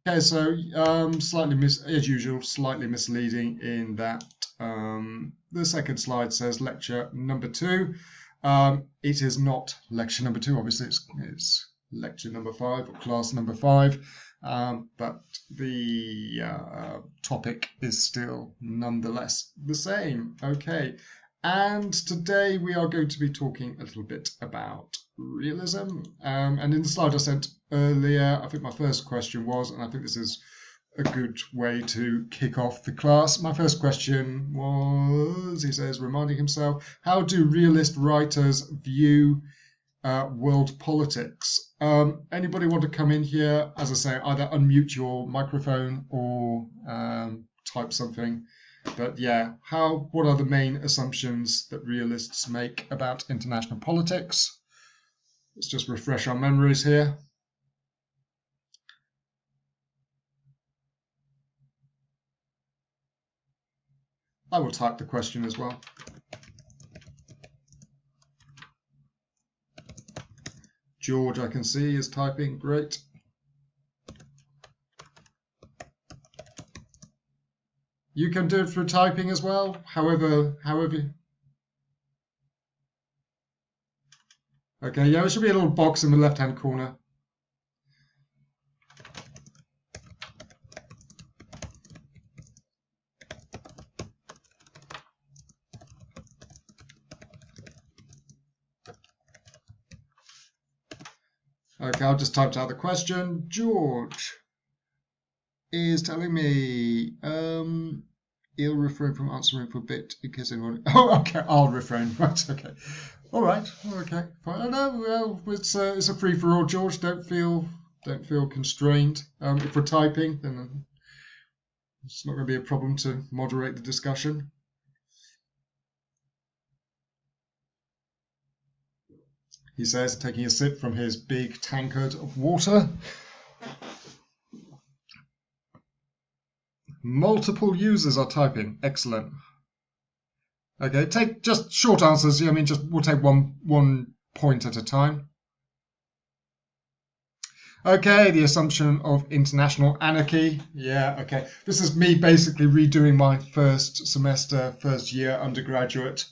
Okay, so as usual, slightly misleading in that the second slide says lecture number 2. It is not lecture number 2, obviously it's lecture number 5 or class number 5, but the topic is still nonetheless the same. Okay, and today we are going to be talking a little bit about realism. And in the slide I sent earlier, I think my first question was, and I think this is a good way to kick off the class. My first question was, he says, reminding himself, how do realist writers view world politics? Anybody want to come in here? As I say, either unmute your microphone or type something. But yeah, what are the main assumptions that realists make about international politics? Let's just refresh our memories here. I will type the question as well. George, I can see, is typing. Great. You can do it through typing as well, however. Okay, yeah, there should be a little box in the left-hand corner. Okay, I'll just type out the question. George is telling me he'll refrain from answering for a bit in case anyone. Oh, okay, I'll refrain. Right, okay. All right, okay, fine. No, well, it's a free for all, George. Don't feel constrained. If we're typing, then it's not going to be a problem to moderate the discussion. He says, taking a sip from his big tankard of water. Multiple users are typing. Excellent. Okay, take just short answers. I mean, we'll take one point at a time. Okay, the assumption of international anarchy. Yeah, okay. This is me basically redoing my first year undergraduate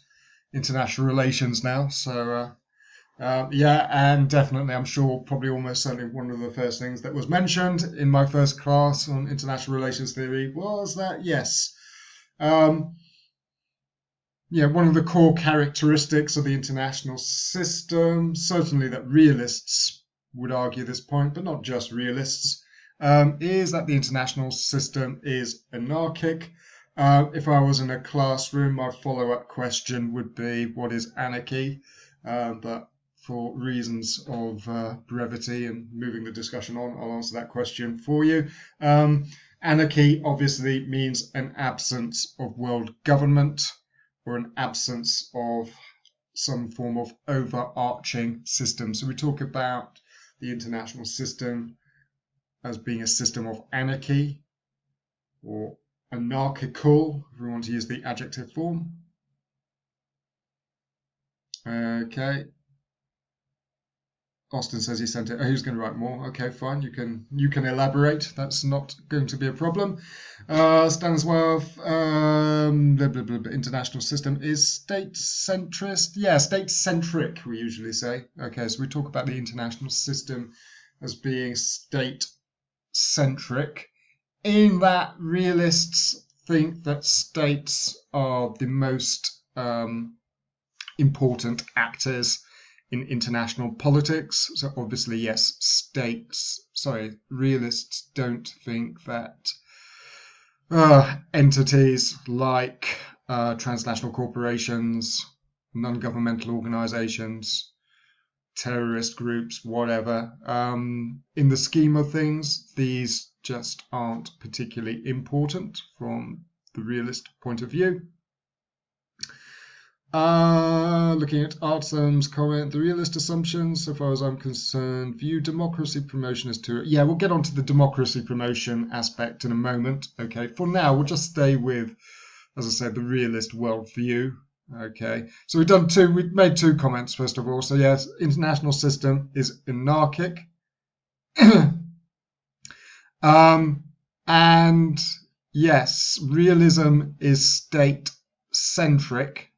international relations now. So, yeah, and definitely, I'm sure, probably almost certainly one of the first things that was mentioned in my first class on international relations theory was that, yes, yeah, one of the core characteristics of the international system, certainly that realists would argue this point, but not just realists, is that the international system is anarchic. If I was in a classroom, my follow-up question would be, what is anarchy? But for reasons of brevity and moving the discussion on, I'll answer that question for you. Anarchy obviously means an absence of world government or an absence of some form of overarching system. So we talk about the international system as being a system of anarchy or anarchical, if we want to use the adjective form. Okay. Austin says he sent it. Oh, he's going to write more. Okay, fine. You can elaborate. That's not going to be a problem. Stanislav, international system is state-centrist. Yeah, state-centric, we usually say. Okay, so we talk about the international system as being state-centric, in that realists think that states are the most important actors in international politics. So obviously, yes, realists don't think that entities like transnational corporations, non-governmental organizations, terrorist groups, whatever, in the scheme of things, these just aren't particularly important from the realist point of view. Looking at Artem's comment, the realist assumptions, so far as I'm concerned, view democracy promotion as to... Yeah, we'll get onto the democracy promotion aspect in a moment. Okay, for now, we'll just stay with, as I said, the realist worldview. Okay, so we've made two comments, first of all. So yes, international system is anarchic. And yes, realism is state-centric.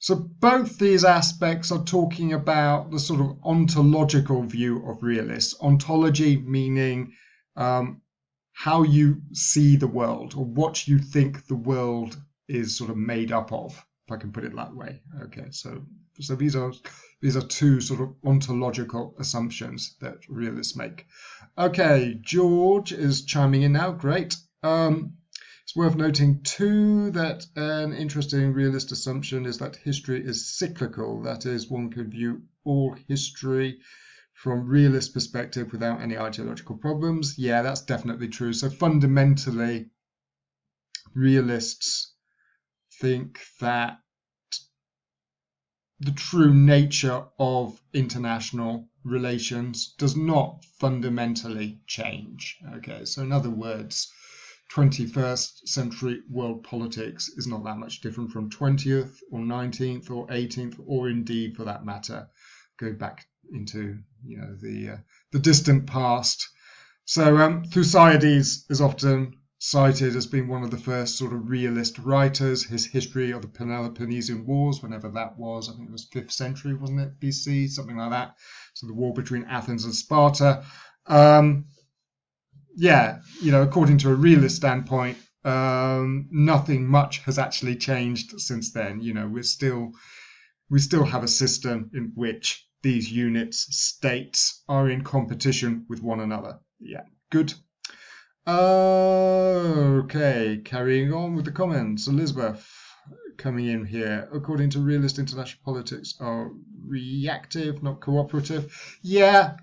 So both these aspects are talking about the sort of ontological view of realists. Ontology meaning how you see the world, or what you think the world is sort of made up of, if I can put it that way. Okay, so these are two sort of ontological assumptions that realists make. Okay, George is chiming in now. Great. It's worth noting too that an interesting realist assumption is that history is cyclical. That is, one could view all history from realist perspective without any ideological problems. Yeah, that's definitely true. So fundamentally, realists think that the true nature of international relations does not fundamentally change. Okay, so in other words, 21st century world politics is not that much different from 20th or 19th or 18th, or indeed, for that matter, go back into the distant past. So Thucydides is often cited as being one of the first sort of realist writers. His history of the Peloponnesian Wars, whenever that was, I think it was 5th century, wasn't it, BC, something like that. So the war between Athens and Sparta. According to a realist standpoint, nothing much has actually changed since then. We still have a system in which these units, states, are in competition with one another. Yeah, good. Okay, carrying on with the comments. Elizabeth coming in here. According to realist, international politics are reactive, not cooperative. Yeah,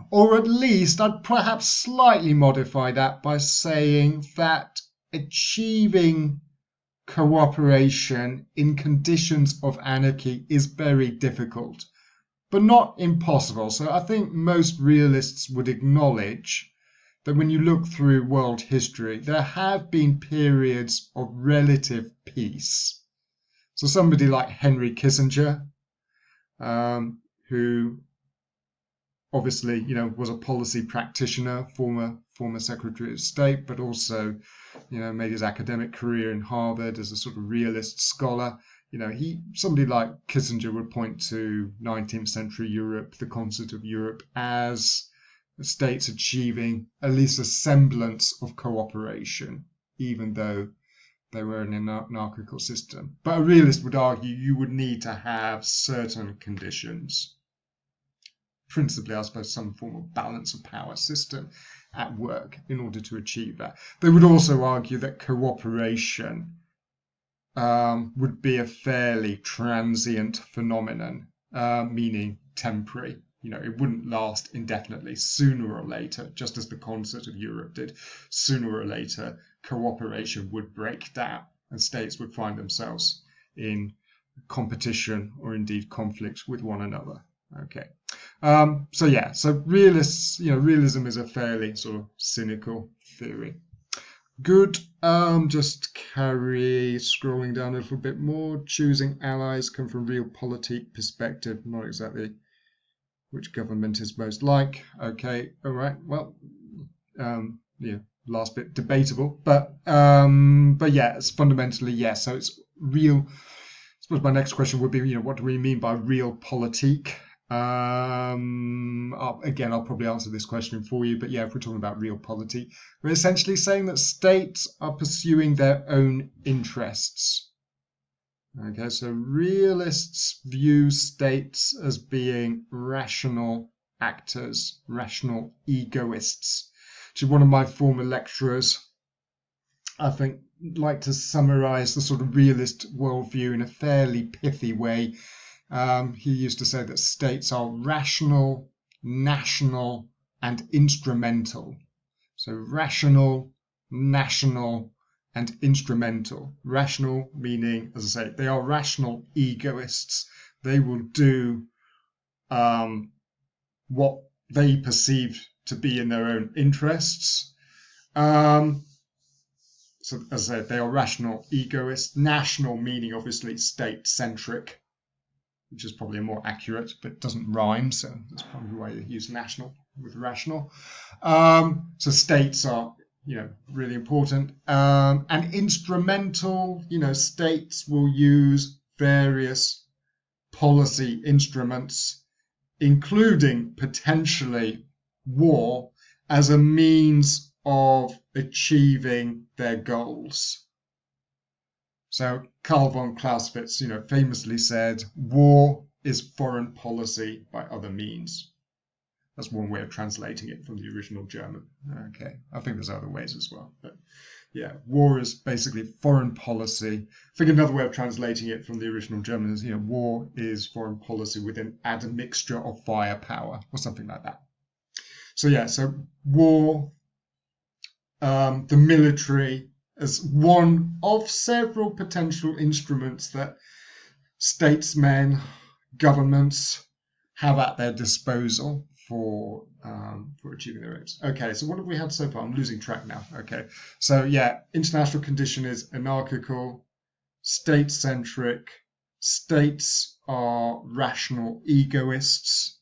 or at least I'd perhaps slightly modify that by saying that achieving cooperation in conditions of anarchy is very difficult, but not impossible. So I think most realists would acknowledge that when you look through world history, there have been periods of relative peace. So somebody like Henry Kissinger, who obviously, was a policy practitioner, former Secretary of State, but also, made his academic career in Harvard as a sort of realist scholar. Somebody like Kissinger would point to 19th century Europe, the concept of Europe, as states achieving at least a semblance of cooperation, even though they were in an anarchical system. But a realist would argue you would need to have certain conditions, principally, I suppose, some form of balance of power system at work in order to achieve that. They would also argue that cooperation would be a fairly transient phenomenon, meaning temporary. It wouldn't last indefinitely. Sooner or later, just as the concert of Europe did, sooner or later, cooperation would break down and states would find themselves in competition or indeed conflict with one another. Okay. So realists, realism is a fairly sort of cynical theory. Good. Just scrolling down a little bit more. Choosing allies come from realpolitik perspective, not exactly which government is most like. Okay, all right. Well, last bit debatable, but yeah, it's fundamentally yes. So it's real. I suppose my next question would be, what do we mean by realpolitik? Again, I'll probably answer this question for you, but yeah, if we're talking about realpolitik, we're essentially saying that states are pursuing their own interests. Okay, so realists view states as being rational actors, rational egoists. To one of my former lecturers, I think, like to summarize the sort of realist worldview in a fairly pithy way. He used to say that states are rational, national, and instrumental. So rational, national, and instrumental. Rational meaning, as I say, they are rational egoists. They will do what they perceive to be in their own interests. So as I said, they are rational egoists. National meaning obviously state-centric. which is probably more accurate, but it doesn't rhyme, so that's probably why you use national with rational. So states are, really important. And instrumental, states will use various policy instruments, including potentially war, as a means of achieving their goals. So Karl von Clausewitz, famously said, "War is foreign policy by other means." That's one way of translating it from the original German. Okay, I think there's other ways as well, but yeah, war is basically foreign policy. I think another way of translating it from the original German is, war is foreign policy with an admixture of firepower, or something like that. So yeah, so war, the military, as one of several potential instruments that statesmen, governments have at their disposal for achieving their aims. Okay, so what have we had so far? I'm losing track now. Okay, so yeah, international condition is anarchical, state-centric. States are rational egoists.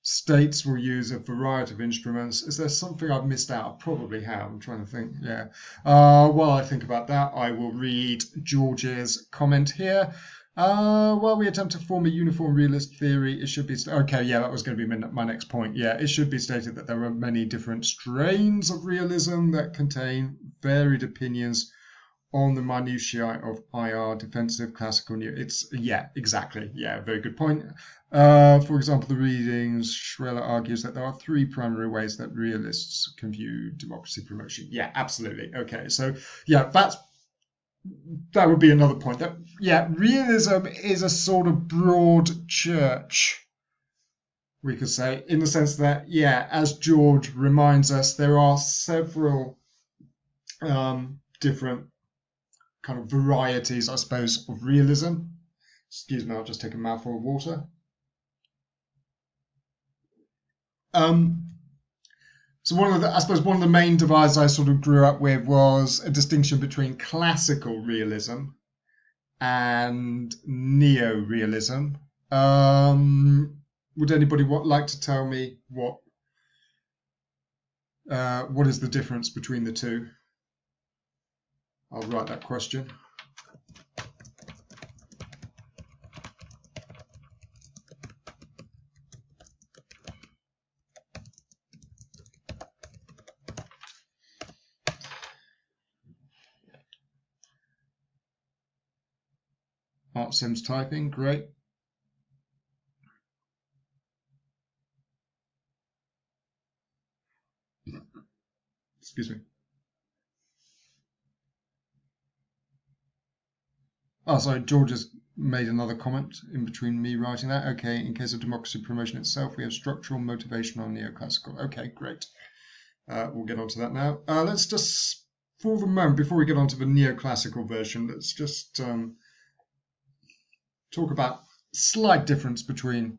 States will use a variety of instruments. Is there something I've missed out? I probably have. I'm trying to think. Yeah. While I think about that, I will read George's comment here. While we attempt to form a uniform realist theory, it should be... Okay, yeah, that was going to be my next point. Yeah, it should be stated that there are many different strains of realism that contain varied opinions on the minutiae of IR, defensive, classical, new. Yeah, exactly. Yeah, very good point. For example, the readings, Schreller argues that there are three primary ways that realists can view democracy promotion. Yeah, absolutely. Okay, so yeah, that would be another point. That, yeah, realism is a sort of broad church, we could say, in the sense that, yeah, as George reminds us, there are several different kind of varieties, I suppose, of realism. Excuse me, I'll just take a mouthful of water. So one of the main divides I sort of grew up with was a distinction between classical realism and neo-realism. Would anybody like to tell me what is the difference between the two? I'll write that question. Art Sims typing, great. Excuse me. Oh, sorry, George has made another comment in between me writing that. Okay, in case of democracy promotion itself, we have structural, motivational, neoclassical. Okay, great. We'll get onto that now. Let's just, for the moment, before we get onto the neoclassical version, let's just talk about slight difference between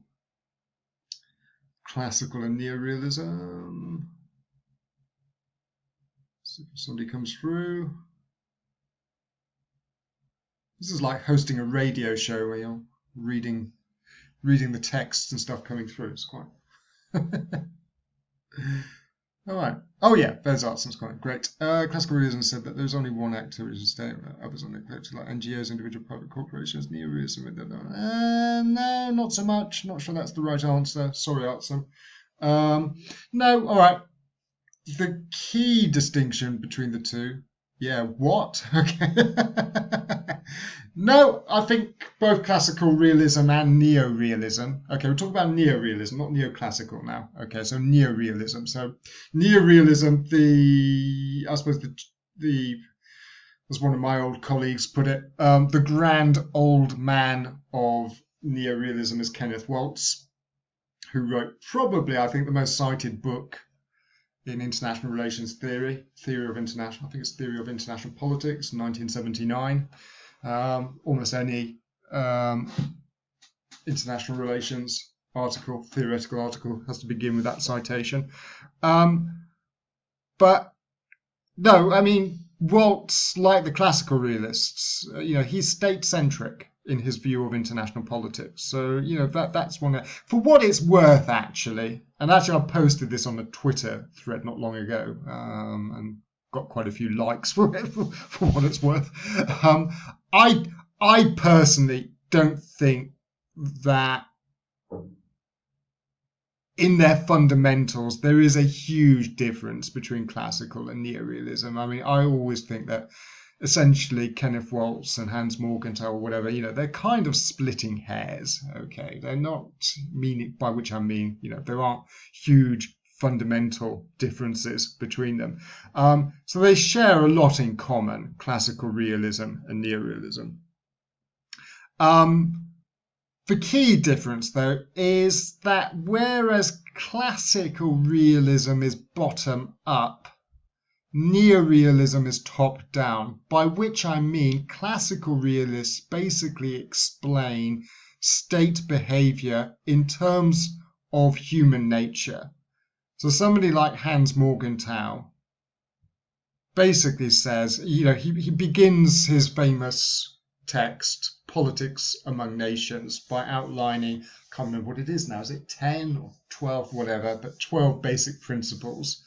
classical and neorealism. See if somebody comes through. This is like hosting a radio show where you're reading the text and stuff coming through. It's quite... All right. Oh yeah, there's Art Sims comment. Great. Classical realism said that there's only one activity to state, others on the collective, like NGOs, individual private corporations. Neo-realism, no, not so much. Not sure that's the right answer. Sorry, Art Sim. No, all right. The key distinction between the two. Yeah, what? Okay. No, I think both classical realism and neo-realism. Okay, we're talking about neo-realism, not neoclassical now. Okay, so neo-realism. So neo-realism, I suppose as one of my old colleagues put it, the grand old man of neo-realism is Kenneth Waltz, who wrote probably, I think, the most cited book in international relations theory of international, I think it's Theory of International Politics, 1979. Almost any international relations article, theoretical article, has to begin with that citation. But no, I mean, Waltz, like the classical realists, he's state-centric. in his view of international politics. So, that's one. For what it's worth, actually, and actually I posted this on a Twitter thread not long ago, and got quite a few likes for it, for what it's worth. I personally don't think that in their fundamentals there is a huge difference between classical and neorealism. I mean, I always think that essentially Kenneth Waltz and Hans Morgenthau or whatever, they're kind of splitting hairs. Okay, they're not meaning, by which I mean, there aren't huge fundamental differences between them. So they share a lot in common, classical realism and neorealism. The key difference, though, is that whereas classical realism is bottom up, neorealism is top down, by which I mean classical realists basically explain state behavior in terms of human nature. So somebody like Hans Morgenthau basically says, he begins his famous text, Politics Among Nations, by outlining, I can't remember what it is now, is it 10 or 12, whatever, but 12 basic principles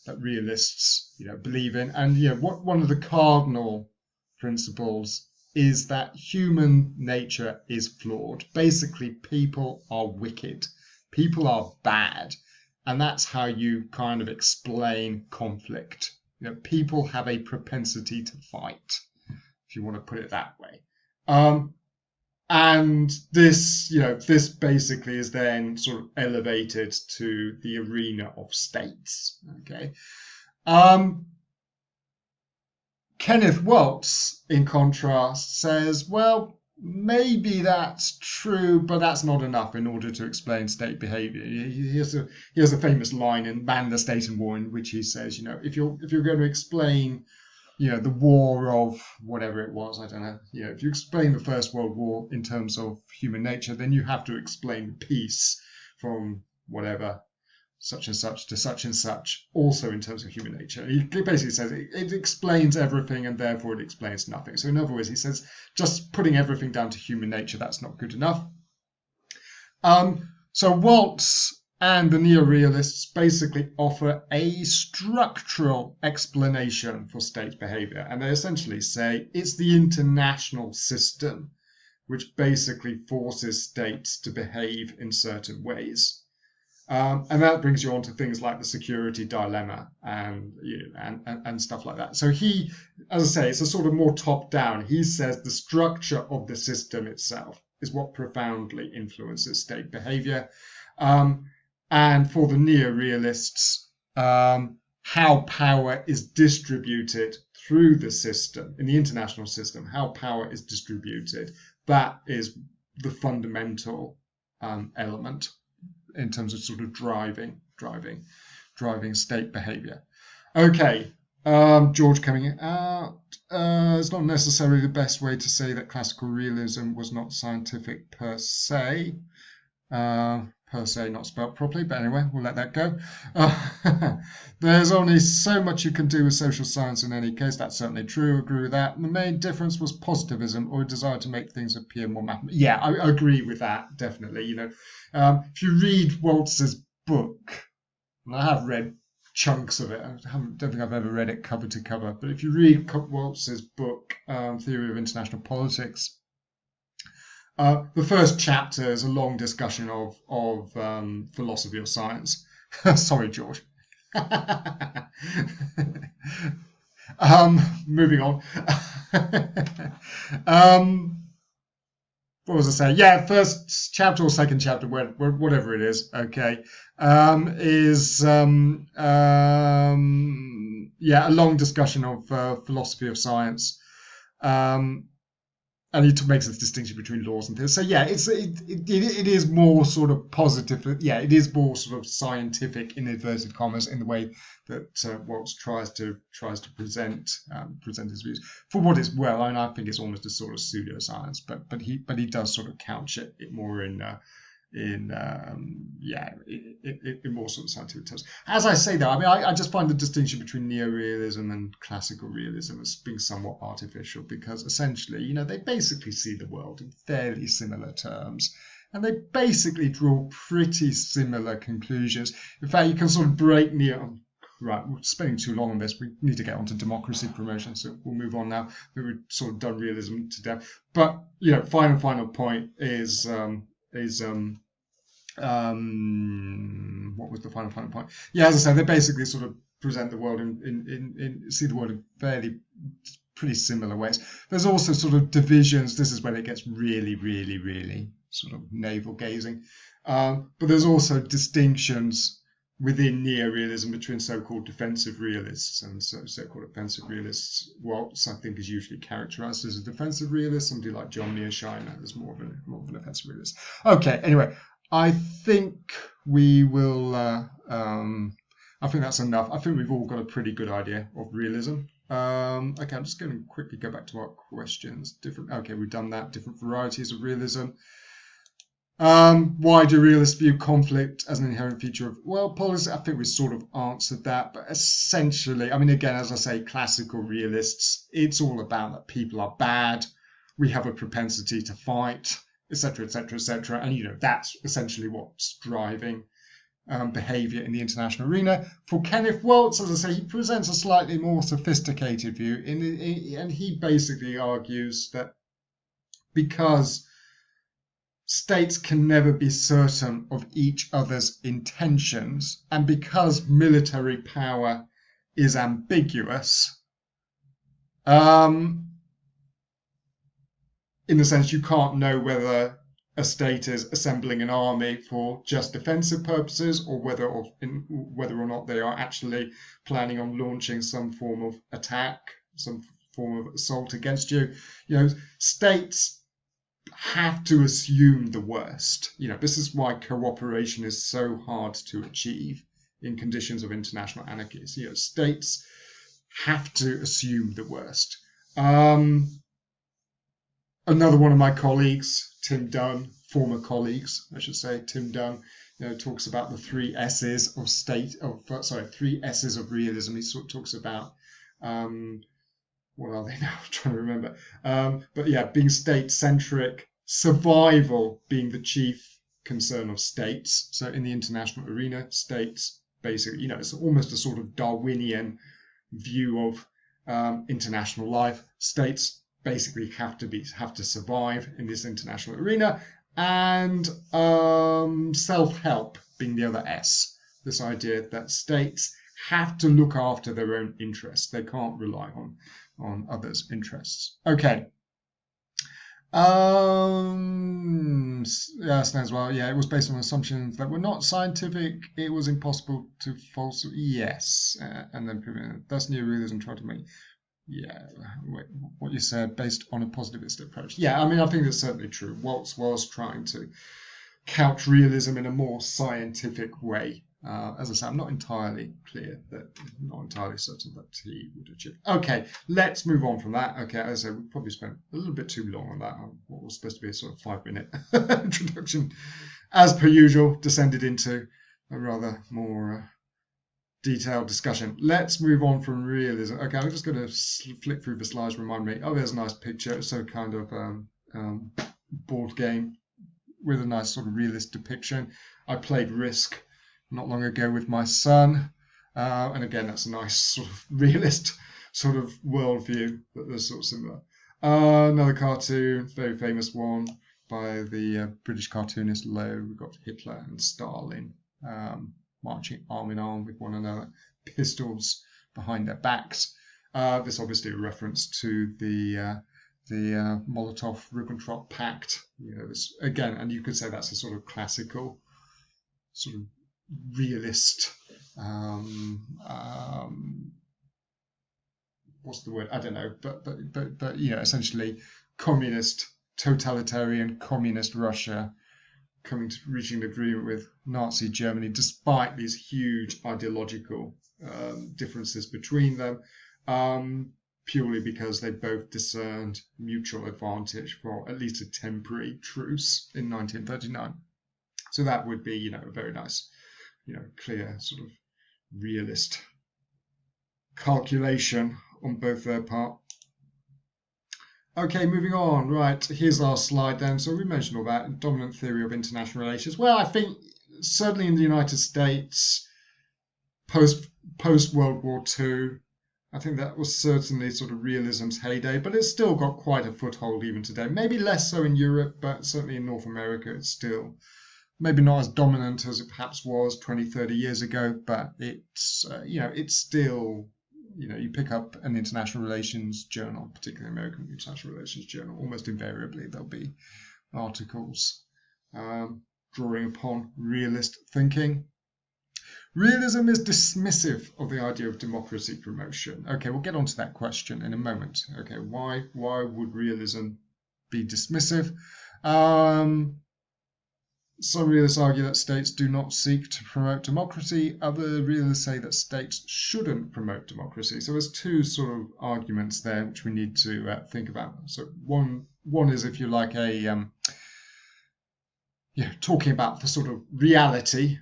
that realists, believe in. And one of the cardinal principles is that human nature is flawed. Basically, people are wicked, people are bad, and that's how you kind of explain conflict. People have a propensity to fight, if you want to put it that way. And this, this basically is then sort of elevated to the arena of states. Okay. Kenneth Waltz, in contrast, says, well, maybe that's true, but that's not enough in order to explain state behavior. He has a famous line in Man, the State and War, in which he says, if you're going to explain the war of whatever it was, I don't know. If you explain the First World War in terms of human nature, then you have to explain the peace from whatever, such and such to such and such, also in terms of human nature. He basically says it explains everything and therefore it explains nothing. So in other words, he says just putting everything down to human nature, that's not good enough. So Waltz and the neorealists basically offer a structural explanation for state behavior. And they essentially say it's the international system which basically forces states to behave in certain ways. And that brings you on to things like the security dilemma and stuff like that. So he, as I say, it's a sort of more top down. He says the structure of the system itself is what profoundly influences state behavior. And for the neorealists, how power is distributed through the system, in the international system, how power is distributed, that is the fundamental element in terms of sort of driving state behavior. Okay, George coming out. It's not necessarily the best way to say that classical realism was not scientific per se. Per se, not spelt properly, but anyway, we'll let that go. There's only so much you can do with social science in any case. That's certainly true. I agree with that. And the main difference was positivism, or a desire to make things appear more mathematical. Yeah, I agree with that, definitely. If you read Waltz's book, and I have read chunks of it, don't think I've ever read it cover to cover, but if you read Waltz's book, Theory of International Politics, the first chapter is a long discussion of philosophy of science. Sorry, George. Moving on. What was I saying? Yeah, first chapter or second chapter, whatever it is. Okay, is a long discussion of philosophy of science. And he makes this distinction between laws and things. So yeah, it is more sort of positive. Yeah, it is more sort of scientific in inverted commas in the way that Waltz tries to present his views. For what it's I think it's almost a sort of pseudoscience, but he does sort of couch it more in in more sort of scientific terms. As I say, though, I mean, I just find the distinction between neorealism and classical realism as being somewhat artificial, because essentially, you know, they basically see the world in fairly similar terms, and they basically draw pretty similar conclusions. In fact, you can sort of break neo. Right, we're spending too long on this. We need to get on to democracy promotion, so we'll move on now. We've sort of done realism to death. But, you know, final point is what was the final point? Yeah, as I said, they basically sort of present the world see the world in pretty similar ways. There's also sort of divisions. This is when it gets really, really, really sort of navel gazing. But there's also distinctions within neorealism between so-called defensive realists and so-called offensive realists. Waltz, I think, is usually characterized as a defensive realist. Somebody like John Mearsheimer is more of an offensive realist. Okay, anyway, I think we will. I think that's enough. I think we've all got a pretty good idea of realism. Okay, I'm just going to quickly go back to our questions. Okay, we've done that. Different varieties of realism. Why do realists view conflict as an inherent feature of world policy? I think we sort of answered that, but essentially, I mean, again, as I say, classical realists, it's all about that people are bad, we have a propensity to fight, etc., etc., etc., and, you know, that's essentially what's driving behaviour in the international arena. For Kenneth Waltz, as I say, he presents a slightly more sophisticated view, and he basically argues that because states can never be certain of each other's intentions, and because military power is ambiguous, in the sense you can't know whether a state is assembling an army for just defensive purposes, or whether or not they are actually planning on launching some form of attack, some form of assault against you. You know, states have to assume the worst. You know, this is why cooperation is so hard to achieve in conditions of international anarchy. You know, states have to assume the worst. Another one of my colleagues, Tim Dunn, former colleagues, I should say, Tim Dunn, you know, talks about the three S's of three S's of realism. He sort of talks about what are they now? I'm trying to remember. But yeah, being state-centric, survival being the chief concern of states. So in the international arena, states basically, you know, it's almost a sort of Darwinian view of international life. States basically have to survive in this international arena, and self-help being the other S. This idea that states have to look after their own interests. They can't rely on others' interests. Okay. Yes, as well. Yeah, it was based on assumptions that were not scientific. It was impossible to false. Yes, and then thus neorealism tried to make. Yeah, what you said, based on a positivist approach. Yeah, I mean, I think that's certainly true. Waltz was trying to couch realism in a more scientific way. As I say, I'm not entirely certain that he would achieve. Okay, let's move on from that. Okay, as I say, we probably spent a little bit too long on that. What was supposed to be a sort of 5-minute introduction, as per usual, descended into a rather more detailed discussion. Let's move on from realism. Okay, I'm just going to flick through the slides. Remind me. Oh, there's a nice picture. It's a kind of board game with a nice sort of realist depiction. I played Risk not long ago with my son, and again, that's a nice sort of realist sort of worldview that there's sort of similar. Another cartoon, very famous one by the British cartoonist Lowe. We've got Hitler and Stalin marching arm in arm with one another, pistols behind their backs. This obviously a reference to the Molotov-Ribbentrop Pact. You know, this, again, and you could say that's a sort of classical, sort of realist. What's the word? I don't know. But you know, essentially, totalitarian communist Russia reaching an agreement with Nazi Germany, despite these huge ideological differences between them, purely because they both discerned mutual advantage for at least a temporary truce in 1939. So that would be, a very nice, clear sort of realist calculation on both their part. Okay, moving on. Right, here's our slide then. So we mentioned all that dominant theory of international relations. Well, I think certainly in the United States, post World War II, I think that was certainly sort of realism's heyday, but it's still got quite a foothold even today. Maybe less so in Europe, but certainly in North America, it's still maybe not as dominant as it perhaps was 20, 30 years ago, but it's, it's still, you pick up an international relations journal, particularly American International Relations Journal, almost invariably there'll be articles drawing upon realist thinking. Realism is dismissive of the idea of democracy promotion. Okay, we'll get onto that question in a moment. Okay, why would realism be dismissive? Some realists argue that states do not seek to promote democracy. Other realists say that states shouldn't promote democracy. So there's two sort of arguments there which we need to think about. So one is, if you like, talking about the sort of reality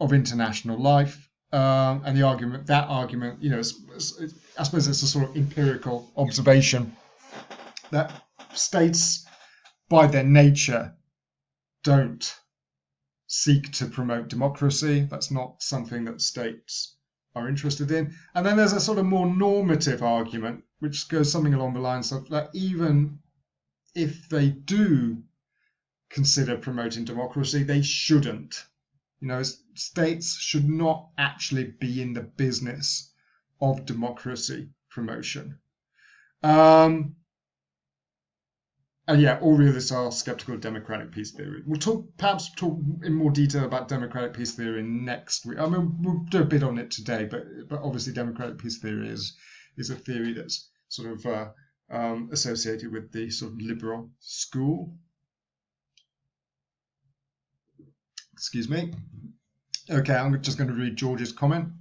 of international life, and that argument, I suppose it's a sort of empirical observation that states, by their nature, don't seek to promote democracy. That's not something that states are interested in. And then there's a sort of more normative argument, which goes something along the lines of that even if they do consider promoting democracy, they shouldn't. States should not actually be in the business of democracy promotion. And yeah, all realists are skeptical of democratic peace theory. We'll perhaps talk in more detail about democratic peace theory next week. I mean, we'll do a bit on it today, but obviously democratic peace theory is a theory that's sort of associated with the sort of liberal school. Excuse me. Okay, I'm just going to read George's comment.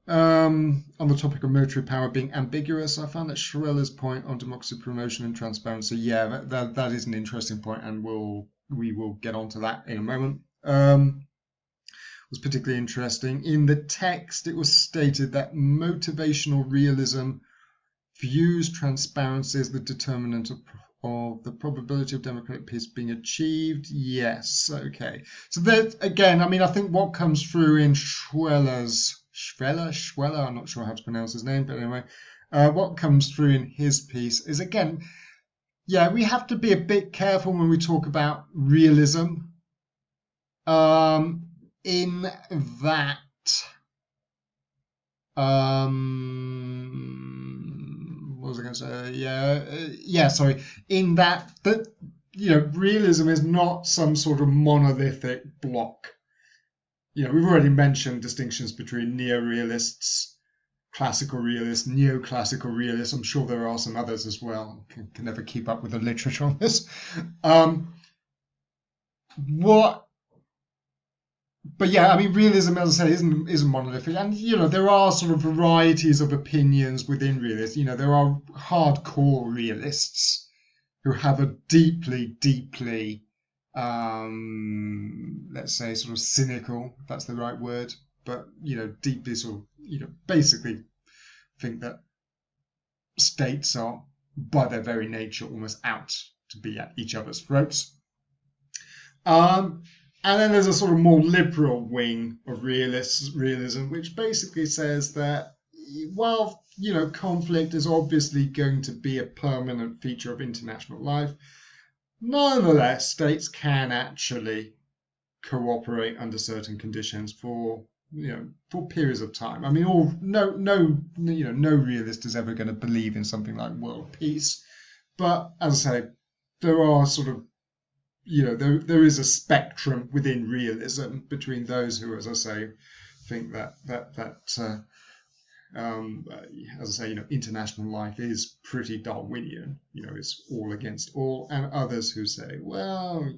On the topic of military power being ambiguous, I found that Schweller's point on democracy promotion and transparency, that is an interesting point, and we will get onto that in a moment. Was particularly interesting. In the text, it was stated that motivational realism views transparency as the determinant of the probability of democratic peace being achieved. Yes, okay. So that, again, I mean, I think what comes through in Schweller, I'm not sure how to pronounce his name, but anyway, what comes through in his piece is, again, we have to be a bit careful when we talk about realism, in that, what was I going to say? Sorry. In that, realism is not some sort of monolithic block. We've already mentioned distinctions between neo-realists, classical realists, neoclassical realists. I'm sure there are some others as well. Can never keep up with the literature on this. Realism, as I say, isn't monolithic, and there are sort of varieties of opinions within realists. There are hardcore realists who have a deeply, let's say, sort of cynical, if that's the right word, but deeply sort of basically think that states are, by their very nature, almost out to be at each other's throats. And then there's a sort of more liberal wing of realism, which basically says that while, conflict is obviously going to be a permanent feature of international life, nonetheless, states can actually cooperate under certain conditions for periods of time. I mean, no realist is ever going to believe in something like world peace, but as I say, there are sort of there is a spectrum within realism between those who, as I say, think that as I say, international life is pretty Darwinian. It's all against all, and others who say, well,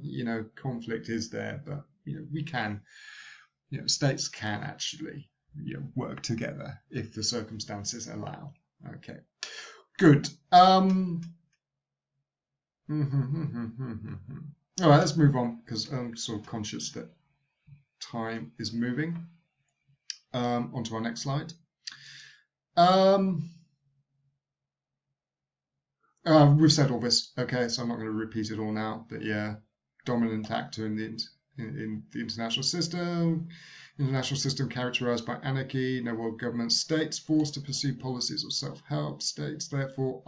conflict is there, but we can, states can actually work together if the circumstances allow. Okay, good. All right, let's move on because I'm sort of conscious that time is moving. Onto our next slide. We've said all this, okay, so I'm not going to repeat it all now. But yeah, dominant actor in the international system. International system characterized by anarchy, no world government, states forced to pursue policies of self-help. States, therefore,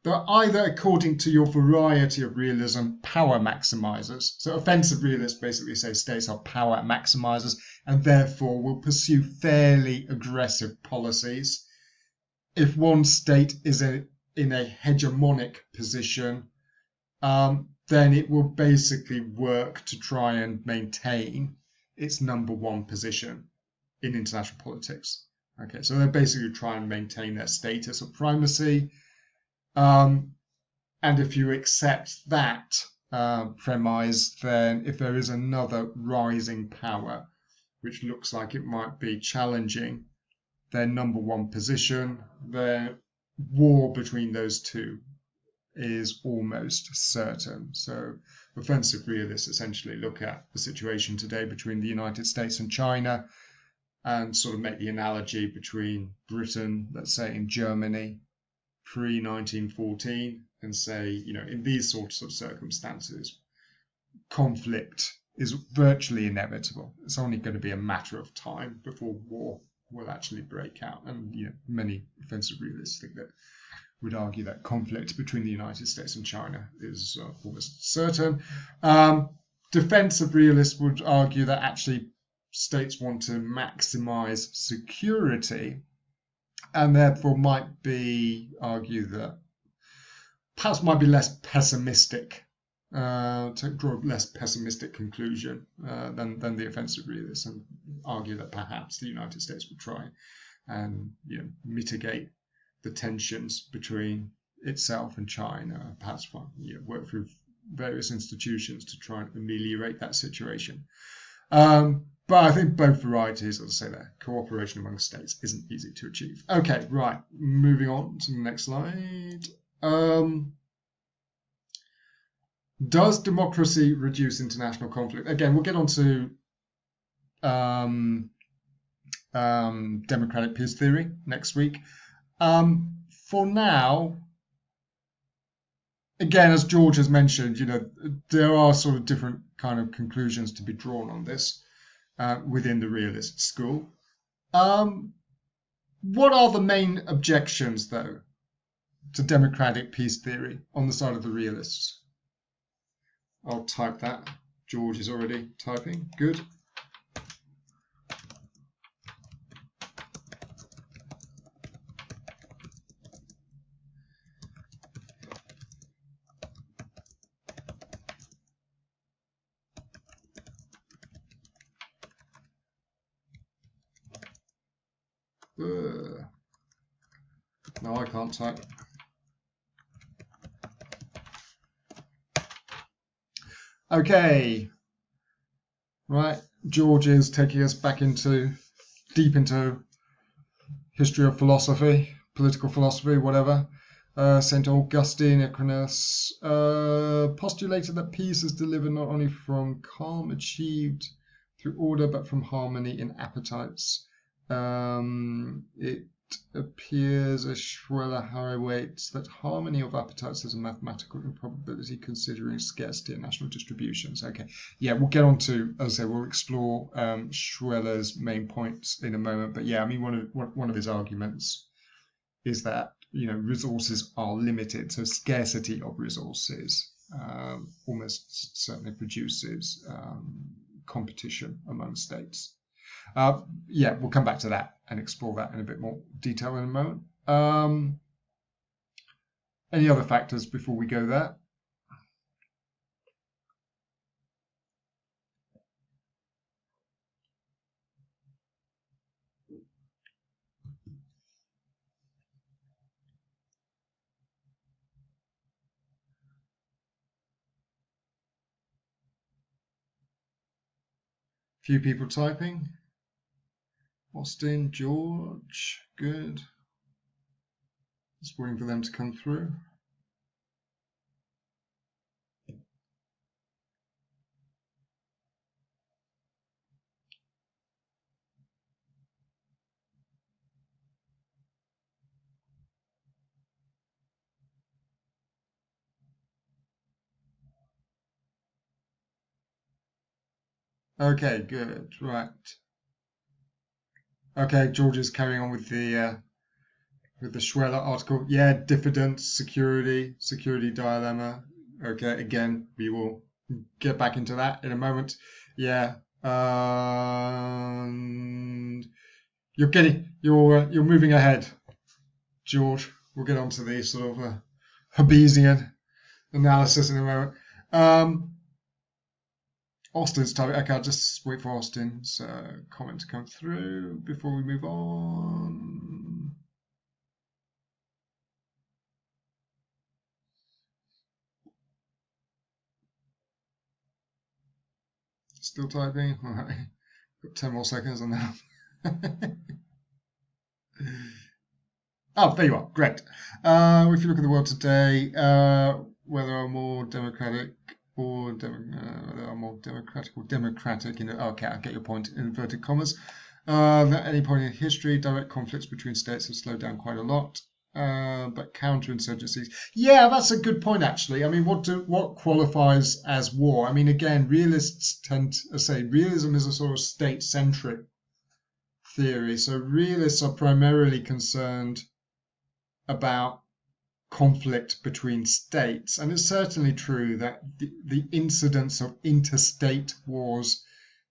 they're either, according to your variety of realism, power maximizers. So offensive realists basically say states are power maximizers and therefore will pursue fairly aggressive policies. If one state is in a hegemonic position, then it will basically work to try and maintain its number one position in international politics. Okay, so they basically try and maintain their status of primacy. And if you accept that premise, then if there is another rising power, which looks like it might be challenging their number one position, the war between those two is almost certain. So offensive realists essentially look at the situation today between the United States and China and sort of make the analogy between Britain, let's say, and Germany pre-1914 and say, in these sorts of circumstances, conflict is virtually inevitable. It's only going to be a matter of time before war will actually break out. And many offensive realists would argue that conflict between the United States and China is almost certain. Defensive realists would argue that actually states want to maximize security and therefore might argue that perhaps might be less pessimistic, to draw a less pessimistic conclusion than the offensive realists, and argue that perhaps the United States would try and mitigate the tensions between itself and China, perhaps work through various institutions to try and ameliorate that situation. But I think both varieties, as I say there, cooperation among states isn't easy to achieve. Okay, right, moving on to the next slide. Does democracy reduce international conflict? Again, we'll get on to democratic peace theory next week. For now, again, as George has mentioned, there are sort of different kind of conclusions to be drawn on this within the realist school. What are the main objections, though, to democratic peace theory on the side of the realists? I'll type that. George is already typing. Good. No, I can't type. Okay. Right. George is taking us back deep into history of philosophy, political philosophy, whatever. St. Augustine Aquinas postulated that peace is delivered not only from calm achieved through order, but from harmony in appetites. It appears, as Schweller highlights, that harmony of appetites is a mathematical improbability considering scarcity and national distributions. Okay, yeah, we'll get on to, as I say, we'll explore Schweller's main points in a moment. But yeah, I mean, one of his arguments is that resources are limited, so scarcity of resources almost certainly produces competition among states. Yeah, we'll come back to that and explore that in a bit more detail in a moment. Any other factors before we go there? Few people typing. Austin, George, good. Just waiting for them to come through. Okay, good. Right. Okay, George is carrying on with the Schweller article. Yeah, diffidence, security dilemma. Okay, again, we will get back into that in a moment. Yeah. You're moving ahead, George. We'll get onto the sort of Hobbesian analysis in a moment. Austin's typing. Okay, I'll just wait for Austin's comment to come through before we move on. Still typing? All right. Got 10 more seconds on that. Oh, there you are. Great. If you look at the world today, whether are more democratic or democratic, okay, I get your point, in inverted commas. At any point in history, direct conflicts between states have slowed down quite a lot. But counterinsurgencies, yeah, that's a good point actually. I mean, what qualifies as war? I mean, again, realists tend to say realism is a sort of state-centric theory. So realists are primarily concerned about conflict between states, and it's certainly true that the incidence of interstate wars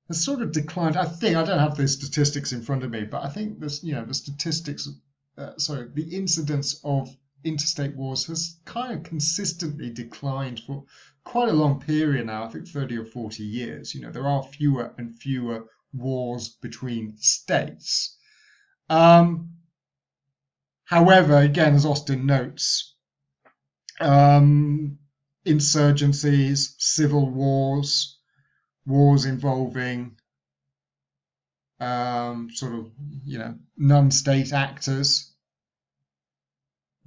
has sort of declined. I think I don't have the statistics in front of me, but I think this, the statistics. The incidence of interstate wars has kind of consistently declined for quite a long period now. I think 30 or 40 years. There are fewer and fewer wars between states. However, again, as Austin notes, insurgencies, civil wars, wars involving non-state actors.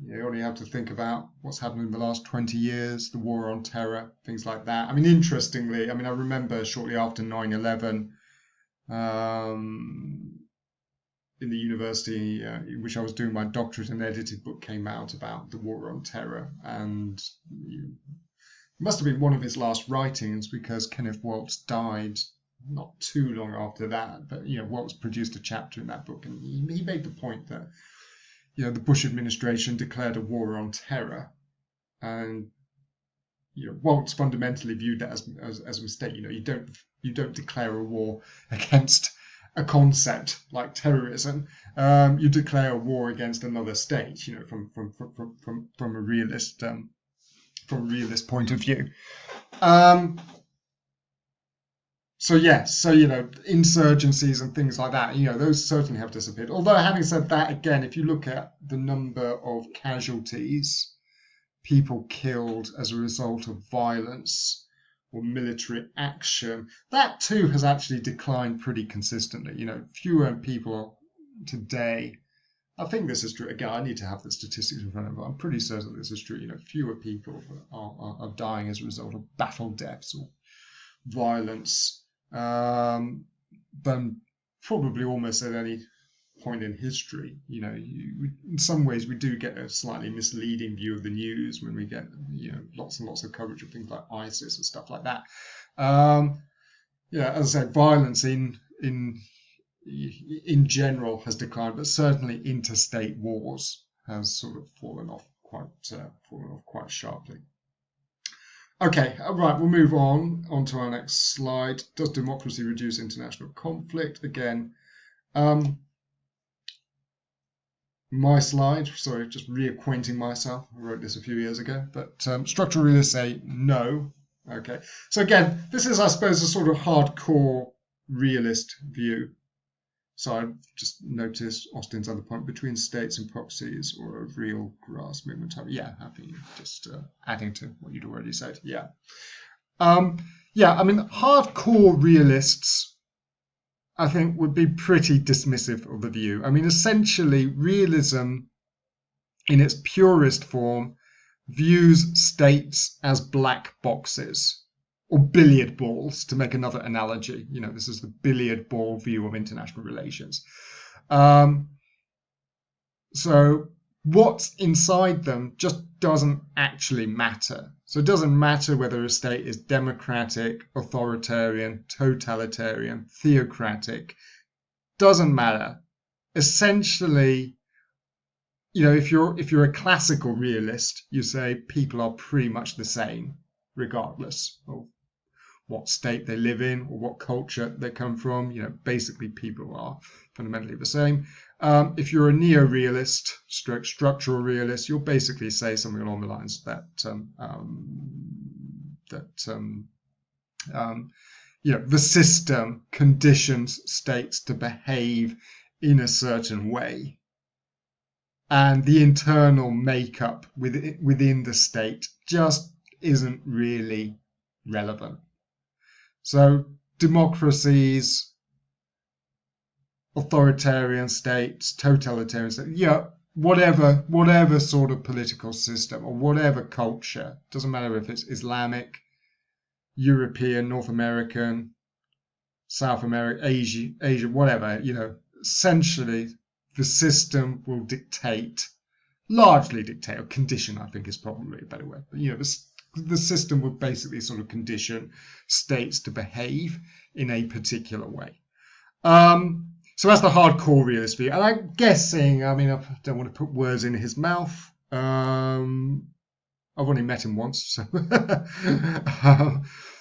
You only have to think about what's happened in the last 20 years, the war on terror, things like that. I mean, interestingly, I remember shortly after 9/11, in the university in which I was doing my doctorate, an edited book came out about the war on terror, and it must have been one of his last writings because Kenneth Waltz died not too long after that. But Waltz produced a chapter in that book, and he made the point that the Bush administration declared a war on terror, and Waltz fundamentally viewed that as a mistake. You don't declare a war against a concept like terrorism. You declare a war against another state. From a realist point of view. Insurgencies and things like that, those certainly have disappeared. Although, having said that, again, if you look at the number of casualties, people killed as a result of violence or military action, that too has actually declined pretty consistently. Fewer people today. I think this is true. Again, I need to have the statistics in front of me, but I'm pretty certain this is true. Fewer people are dying as a result of battle deaths or violence than probably almost at any point in history. In some ways we do get a slightly misleading view of the news when we get lots and lots of coverage of things like ISIS and stuff like that. As I said, violence in general has declined, but certainly interstate wars has sort of fallen off quite sharply. Okay, right, we'll move on to our next slide. Does democracy reduce international conflict? Again, my slide, sorry, just reacquainting myself. I wrote this a few years ago, but structural realists say no. Okay, so again, this is, I suppose, a sort of hardcore realist view. So I just noticed Austin's other point, between states and proxies or a real grass movement type. Yeah, happy just adding to what you'd already said. Yeah. Hardcore realists, I think, would be pretty dismissive of the view. Essentially, realism in its purest form views states as black boxes. Or billiard balls, to make another analogy. This is the billiard ball view of international relations. So what's inside them just doesn't actually matter. So it doesn't matter whether a state is democratic, authoritarian, totalitarian, theocratic. Doesn't matter. Essentially, if you're a classical realist, you say people are pretty much the same, regardless of what state they live in or what culture they come from. Basically people are fundamentally the same. If you're a neo-realist, structural realist, you'll basically say something along the lines that the system conditions states to behave in a certain way, and the internal makeup within the state just isn't really relevant. So democracies, authoritarian states, totalitarian states, whatever sort of political system or whatever culture, doesn't matter if it's Islamic, European, North American, South America, Asia, whatever, essentially the system will largely dictate, or condition, I think is probably a better word, but the system would basically sort of condition states to behave in a particular way. So that's the hardcore realist view. And I'm guessing, I don't want to put words in his mouth. I've only met him once, so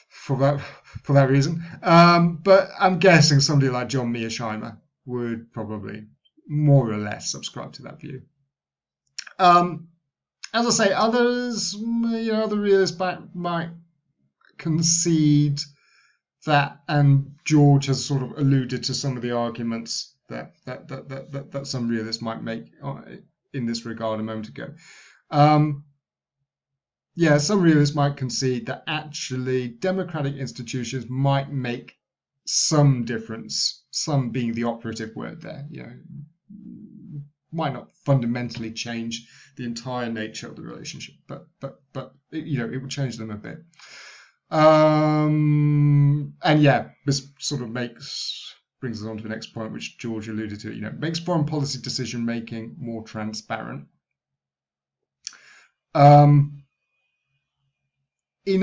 for that reason. But I'm guessing somebody like John Mearsheimer would probably more or less subscribe to that view. As I say, others, other realists might concede that, and George has sort of alluded to some of the arguments that some realists might make in this regard a moment ago. Some realists might concede that actually democratic institutions might make some difference, some being the operative word there, might not fundamentally change the entire nature of the relationship, but it would change them a bit. This sort of brings us on to the next point, which George alluded to. Makes foreign policy decision making more transparent. In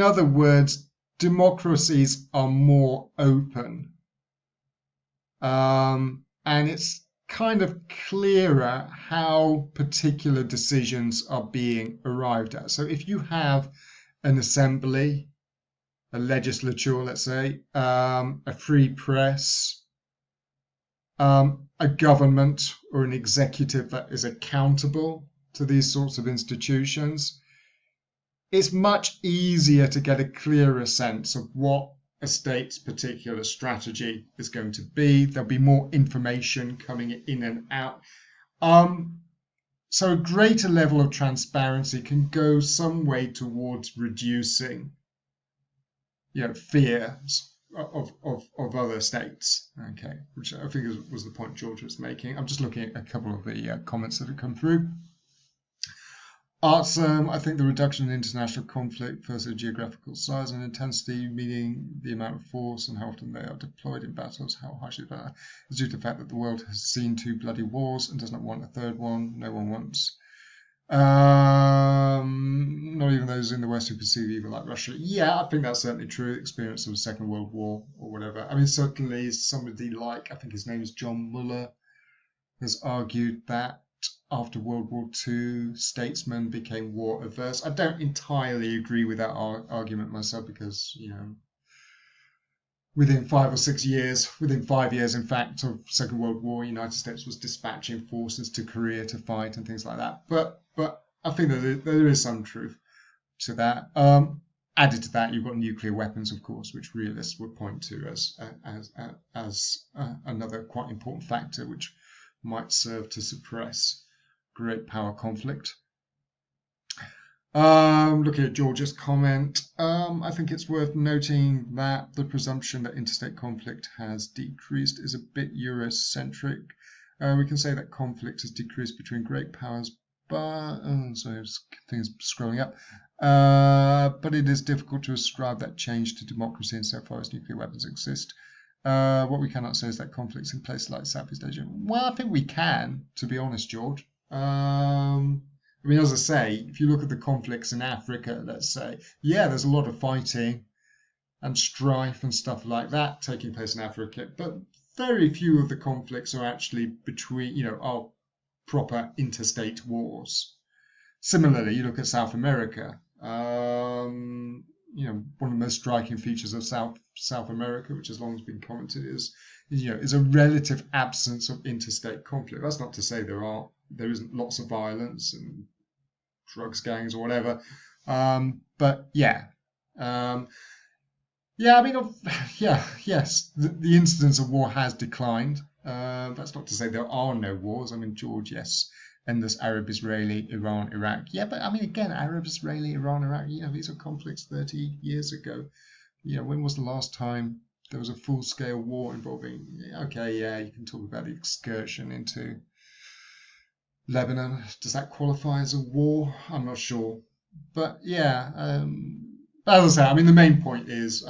other words, democracies are more open, and it's kind of clearer how particular decisions are being arrived at. So if you have an assembly, a legislature, let's say, a free press, a government or an executive that is accountable to these sorts of institutions, it's much easier to get a clearer sense of what a state's particular strategy is going to be. There'll be more information coming in and out. So a greater level of transparency can go some way towards reducing fears of other states, okay, which I think was the point George was making. I'm just looking at a couple of the comments that have come through. Artsum, I think the reduction in international conflict versus geographical size and intensity, meaning the amount of force and how often they are deployed in battles, how harshly that is due to the fact that the world has seen 2 bloody wars and does not want a third one. No one wants. Not even those in the West who perceive evil like Russia. Yeah, I think that's certainly true. Experience of the Second World War or whatever. Certainly somebody like, I think his name is John Muller, has argued that after World War II, statesmen became war averse. I don't entirely agree with that argument myself because, within 5 or 6 years, within 5 years, in fact, of Second World War, the United States was dispatching forces to Korea to fight and things like that. But I think that there is some truth to that. Added to that, you've got nuclear weapons, of course, which realists would point to as another quite important factor, which might serve to suppress great power conflict. Looking at George's comment, I think it's worth noting that the presumption that interstate conflict has decreased is a bit Eurocentric. We can say that conflict has decreased between great powers, but things scrolling up. But it is difficult to ascribe that change to democracy insofar as nuclear weapons exist. What we cannot say is that conflicts in places like Southeast Asia. Well, I think we can, to be honest, George. I mean, as I say, if you look at the conflicts in Africa, let's say, yeah, there's a lot of fighting and strife and stuff like that taking place in Africa, but very few of the conflicts are actually between, are proper interstate wars. Similarly, you look at South America. One of the most striking features of South America, which has long been commented, is a relative absence of interstate conflict. That's not to say there isn't lots of violence and drugs gangs or whatever, but yeah. Yeah, I mean, yes, the incidence of war has declined. That's not to say there are no wars. I mean, George, yes, endless Arab-Israeli, Iran, Iraq. Yeah, but I mean, again, Arab-Israeli, Iran, Iraq, these are conflicts 30 years ago. When was the last time there was a full-scale war involving, okay, yeah, you can talk about the excursion into Lebanon. Does that qualify as a war? I'm not sure. But yeah, as I say, I mean, the main point is,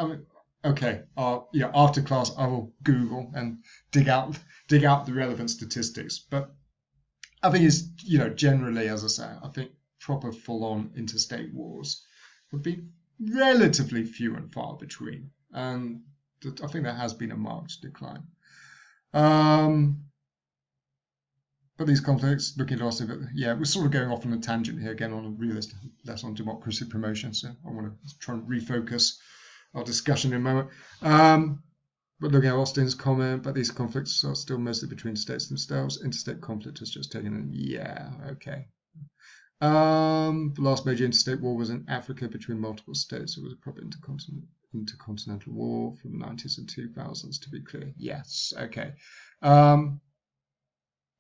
okay, after class, I will Google and dig out the relevant statistics. But I think it's, generally, as I say, I think proper full-on interstate wars have been relatively few and far between, and I think there has been a marked decline. But these conflicts, looking at us, we're sort of going off on a tangent here again on a realist, less on democracy promotion. So I want to try and refocus our discussion in a moment. But looking at Austin's comment, but these conflicts are still mostly between states themselves. Interstate conflict has just taken in. Yeah, okay. The last major interstate war was in Africa between multiple states. It was a proper intercontinental war from the 90s and 2000s, to be clear. Yes, okay.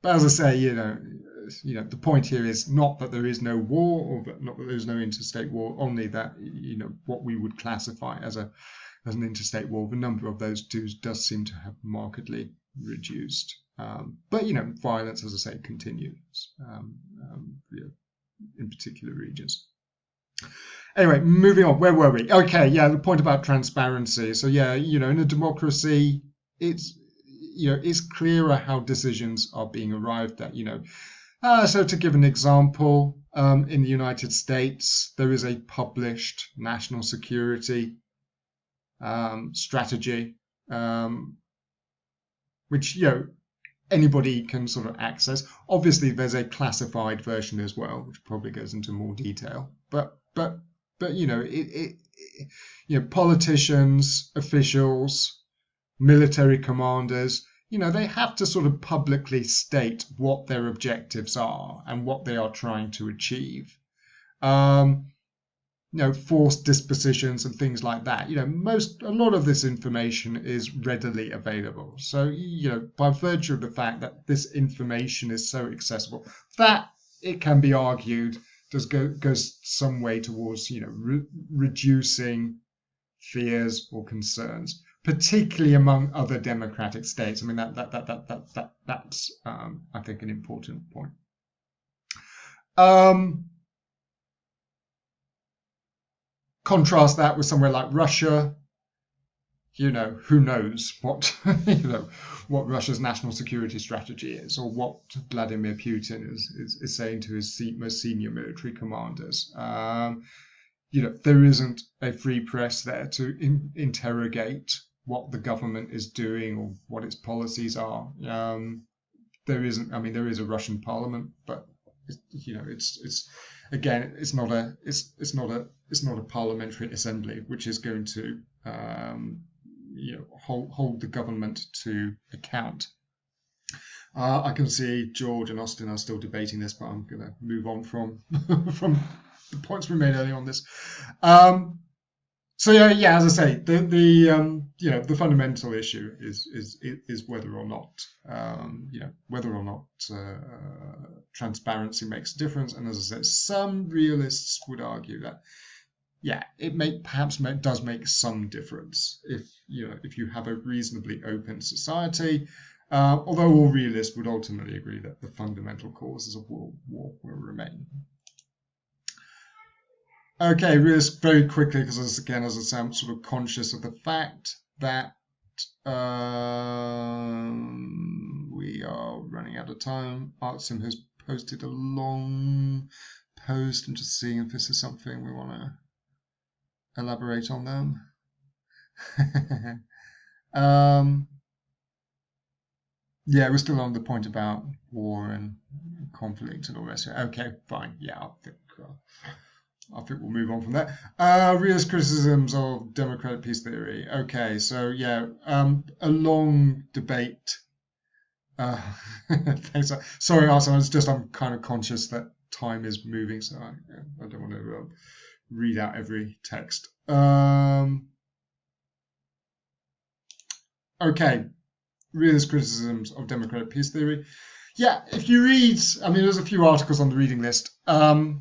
But as I say, the point here is not that there is no war, or not that there is no interstate war, only that what we would classify as an interstate war, the number of those two does seem to have markedly reduced. But violence, as I say, continues in particular regions. Anyway, moving on. Where were we? Okay, yeah, the point about transparency. So yeah, in a democracy, it's clearer how decisions are being arrived at. So to give an example, in the United States, there is a published national security strategy, which anybody can sort of access. Obviously, there's a classified version as well, which probably goes into more detail. But politicians, officials, military commanders, they have to sort of publicly state what their objectives are and what they are trying to achieve. Forced dispositions and things like that. A lot of this information is readily available. So, by virtue of the fact that this information is so accessible, that it can be argued goes some way towards, reducing fears or concerns, particularly among other democratic states. I mean, that's I think an important point. Contrast that with somewhere like Russia. Who knows what what Russia's national security strategy is, or what Vladimir Putin is saying to his most senior military commanders. There isn't a free press there to interrogate what the government is doing or what its policies are. There isn't. I mean, there is a Russian parliament, but it's again, it's not a parliamentary assembly which is going to hold the government to account. I can see George and Austin are still debating this, but I'm going to move on from from the points we made earlier on this. So yeah, as I say, the fundamental issue is whether or not transparency makes a difference. And as I said, some realists would argue that it does make some difference if you have a reasonably open society. Although all realists would ultimately agree that the fundamental causes of world war will remain. Okay, realists very quickly, because as I say, I'm sort of conscious of the fact that we are running out of time. Artsim has posted a long post. I'm just seeing if this is something we want to elaborate on them. Yeah, we're still on the point about war and conflict and all the rest of it. Okay, fine. Yeah, I think we'll move on from that. Realist criticisms of democratic peace theory. Okay, so yeah, a long debate. Thanks. Sorry, Arsene, I'm kind of conscious that time is moving, so I don't want to read out every text. Okay, realist criticisms of democratic peace theory. Yeah, if you read, I mean, there's a few articles on the reading list, and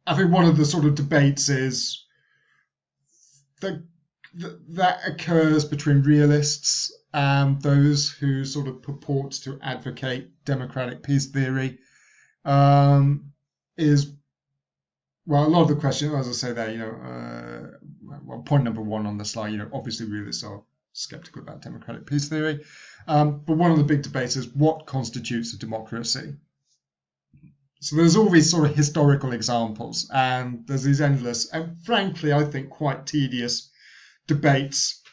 I think one of the sort of debates is that occurs between realists and those who sort of purport to advocate democratic peace theory. Is, well, a lot of the question, as I say there, well, point number one on the slide, obviously realists are skeptical about democratic peace theory. But one of the big debates is what constitutes a democracy. So there's all these sort of historical examples, and there's these endless and frankly, I think, quite tedious debates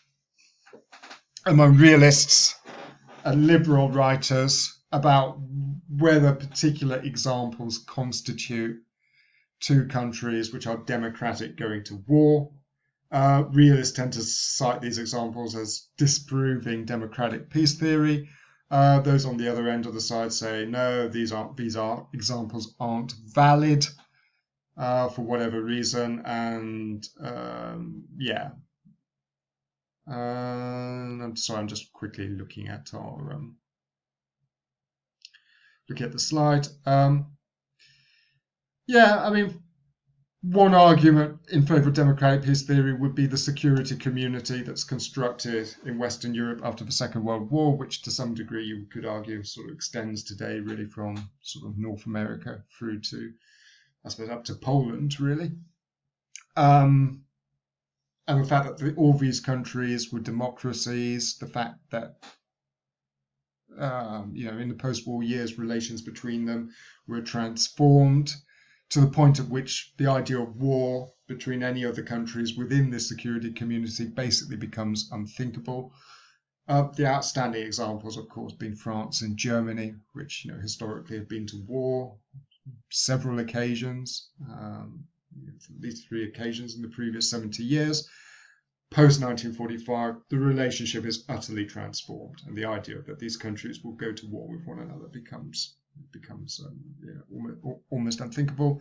among realists and liberal writers about whether particular examples constitute two countries which are democratic going to war. Realists tend to cite these examples as disproving democratic peace theory. Those on the other end of the side say, no, these examples aren't valid for whatever reason. And yeah. I'm sorry, I'm just quickly looking at our the slide. Yeah, I mean, one argument in favour of democratic peace theory would be the security community that's constructed in Western Europe after the Second World War, which to some degree you could argue sort of extends today really from sort of North America through to, I suppose, up to Poland, really. And the fact that all these countries were democracies, the fact that in the post-war years, relations between them were transformed to the point at which the idea of war between any of the countries within this security community basically becomes unthinkable. The outstanding examples, of course, being France and Germany, which historically have been to war several occasions, at least 3 occasions in the previous 70 years. Post 1945, the relationship is utterly transformed, and the idea that these countries will go to war with one another becomes almost unthinkable.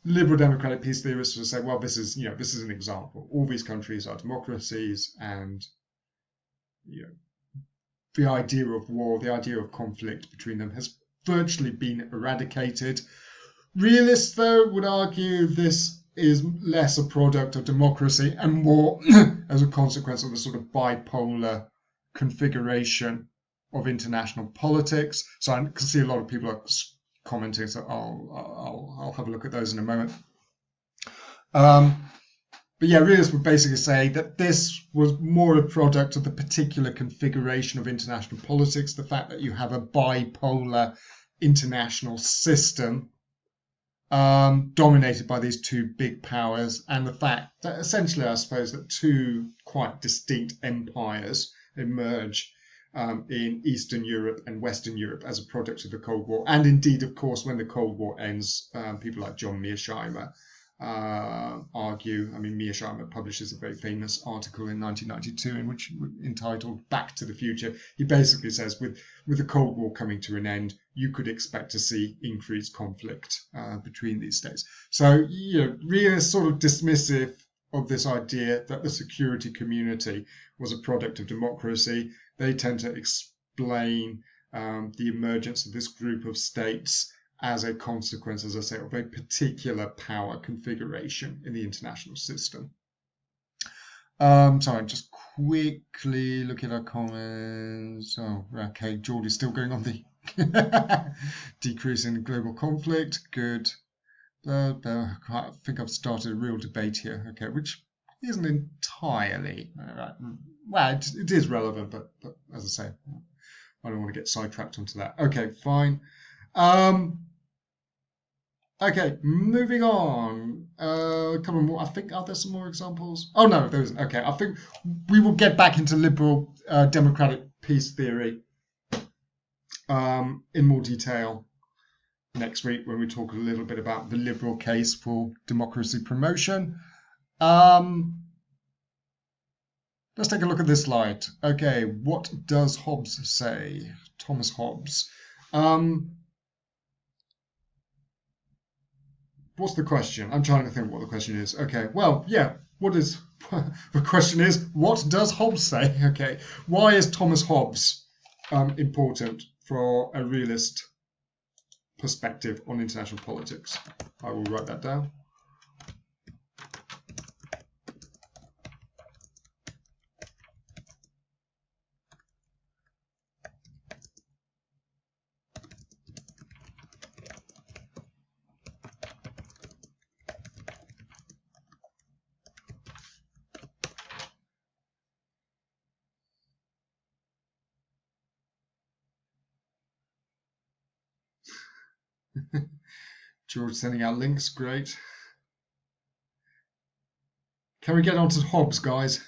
Liberal democratic peace theorists will say, well, this is an example. All these countries are democracies, and the idea of war, the idea of conflict between them has virtually been eradicated. Realists, though, would argue this is less a product of democracy and more as a consequence of the sort of bipolar configuration of international politics. So I can see a lot of people are commenting, so I'll have a look at those in a moment. But yeah, realists would basically say that this was more a product of the particular configuration of international politics, the fact that you have a bipolar international system dominated by these two big powers, and the fact that essentially, I suppose, that two quite distinct empires emerge in Eastern Europe and Western Europe as a product of the Cold War. And indeed, of course, when the Cold War ends, people like John Mearsheimer argue, Mearsheimer publishes a very famous article in 1992 in which, entitled Back to the Future, he basically says with the Cold War coming to an end, you could expect to see increased conflict between these states. So, realists sort of dismissive of this idea that the security community was a product of democracy. They tend to explain the emergence of this group of states as a consequence, as I say, of a particular power configuration in the international system. Sorry, just quickly looking at our comments. Oh, okay, Geordie's still going on the decrease in global conflict. Good. I think I've started a real debate here. Okay, which isn't entirely right. Well, it is relevant, but as I say, I don't want to get sidetracked onto that. Okay, fine. Okay, moving on. A couple more. I think, are there some more examples? Oh, no, there isn't. Okay, I think we will get back into liberal democratic peace theory in more detail next week when we talk a little bit about the liberal case for democracy promotion. Let's take a look at this slide. Okay, what does Hobbes say? Thomas Hobbes. What's the question? I'm trying to think what the question is. Okay, well, yeah, the question is, what does Hobbes say? Okay, why is Thomas Hobbes important for a realist perspective on international politics? I will write that down. George sending out links, great. Can we get on to Hobbes, guys?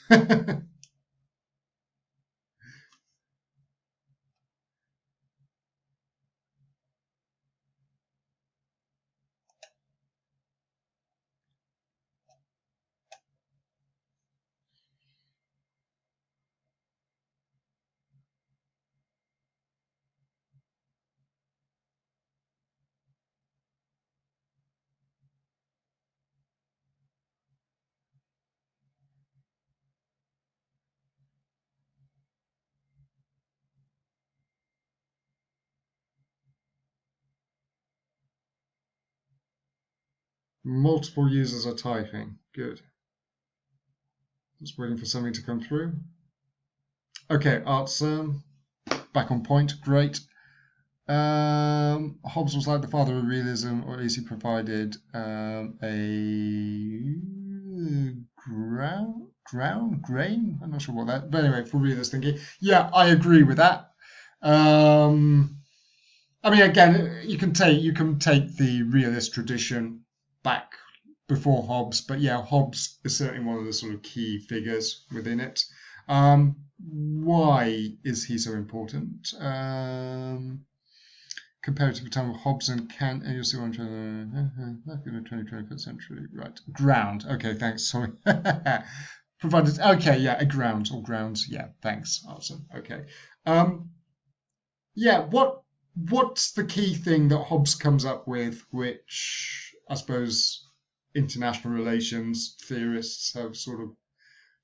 Multiple users are typing. Good. Just waiting for something to come through. Okay, Artson, back on point. Great. Hobbes was like the father of realism, or at least he provided a grain. I'm not sure what that. But anyway, for realist thinking, yeah, I agree with that. I mean, again, you can take the realist tradition back before Hobbes, but yeah, Hobbes is certainly one of the sort of key figures within it. Why is he so important? Compared to the time of Hobbes and Kant, and you'll see one in the 21st century, right? Ground. Okay, thanks. Sorry. Provided. Okay, yeah, a ground or grounds. Yeah, thanks. Awesome. Okay. Yeah. What's the key thing that Hobbes comes up with, which I suppose international relations theorists have sort of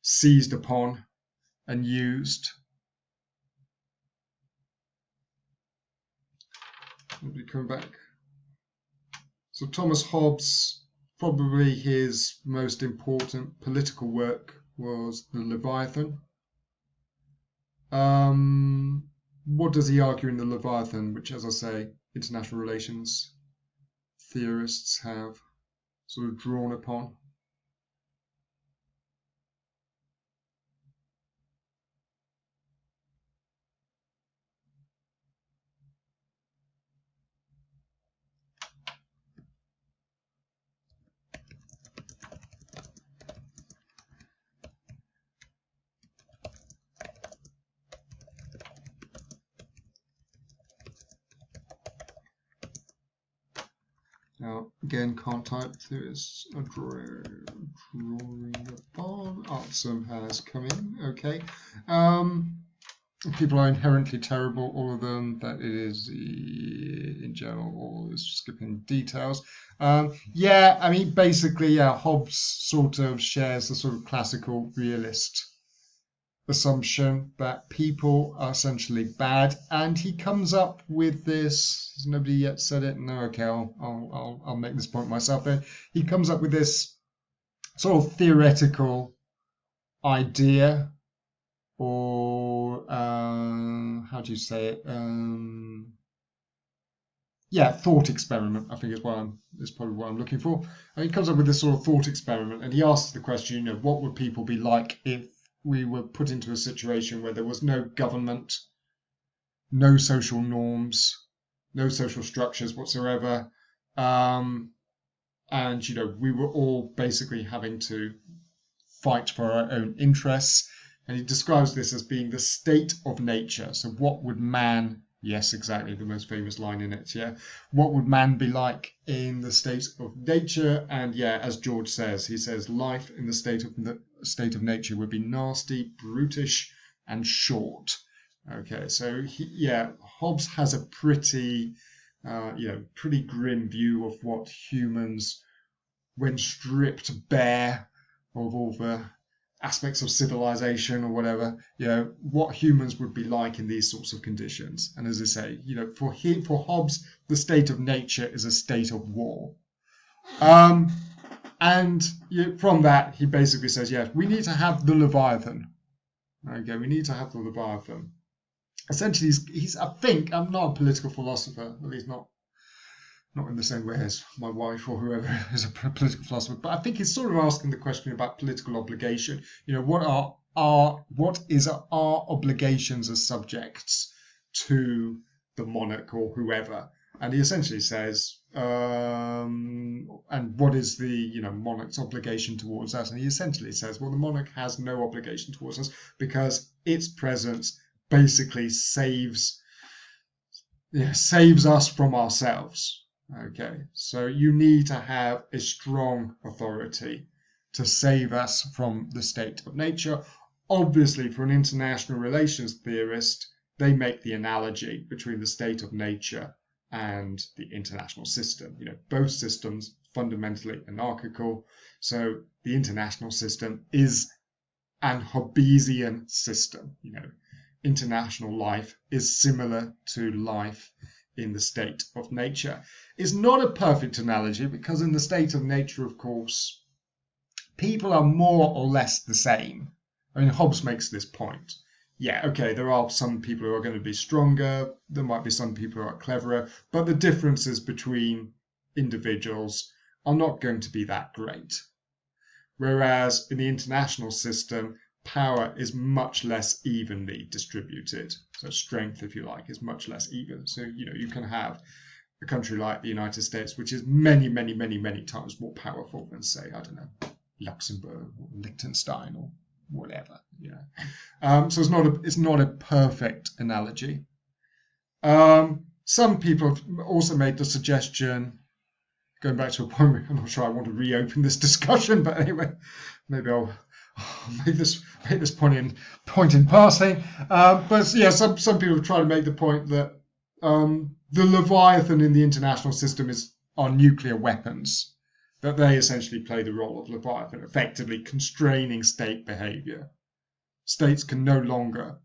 seized upon and used? Let me come back. So Thomas Hobbes, probably his most important political work was the Leviathan. What does he argue in the Leviathan, which, as I say, international relations theorists have sort of drawn upon? Now, again, can't type. Theorists are drawing upon. Artsom has come in. Okay. People are inherently terrible, all of them. That it is in general, or is skipping details. Yeah, I mean, basically, yeah, Hobbes sort of shares the sort of classical realist assumption that people are essentially bad, and he comes up with this. Has nobody yet said it? No. Okay, I'll make this point myself. Then he comes up with this sort of theoretical idea, or how do you say it? Yeah, thought experiment, I think is probably what I'm looking for. And he comes up with this sort of thought experiment, and he asks the question, what would people be like if we were put into a situation where there was no government, no social norms, no social structures whatsoever. And, we were all basically having to fight for our own interests. And he describes this as being the state of nature. So what would man, yes, exactly, the most famous line in it, yeah. What would man be like in the state of nature? And yeah, as George says, he says life in the state of nature would be nasty, brutish, and short. Okay, so Hobbes has a pretty grim view of what humans, when stripped bare of all the aspects of civilization or whatever, what humans would be like in these sorts of conditions. And as I say, for Hobbes, the state of nature is a state of war. And from that, he basically says, yes, we need to have the Leviathan. Okay, we need to have the Leviathan. Essentially, I think, I'm not a political philosopher, at least not in the same way as my wife or whoever is a political philosopher, but I think he's sort of asking the question about political obligation. What is our obligations as subjects to the monarch or whoever? And he essentially says, and what is the monarch's obligation towards us? And he essentially says, well, the monarch has no obligation towards us because its presence basically saves us from ourselves. Okay, so you need to have a strong authority to save us from the state of nature. Obviously, for an international relations theorist, they make the analogy between the state of nature and the international system. Both systems fundamentally anarchical. So the international system is an Hobbesian system. International life is similar to life in the state of nature. It's not a perfect analogy because in the state of nature, of course, people are more or less the same. I mean, Hobbes makes this point. Yeah, okay, there are some people who are going to be stronger, there might be some people who are cleverer, but the differences between individuals are not going to be that great. Whereas in the international system, power is much less evenly distributed. So strength, if you like, is much less even. So, you can have a country like the United States, which is many, many, many, many times more powerful than, say, I don't know, Luxembourg or Liechtenstein or whatever. So it's not a perfect analogy. Some people have also made the suggestion, going back to a point, I'm not sure I want to reopen this discussion, but anyway, maybe I'll make this point in passing. But yeah, some people have tried to make the point that the Leviathan in the international system are nuclear weapons, that they essentially play the role of Leviathan, effectively constraining state behavior. States can no longer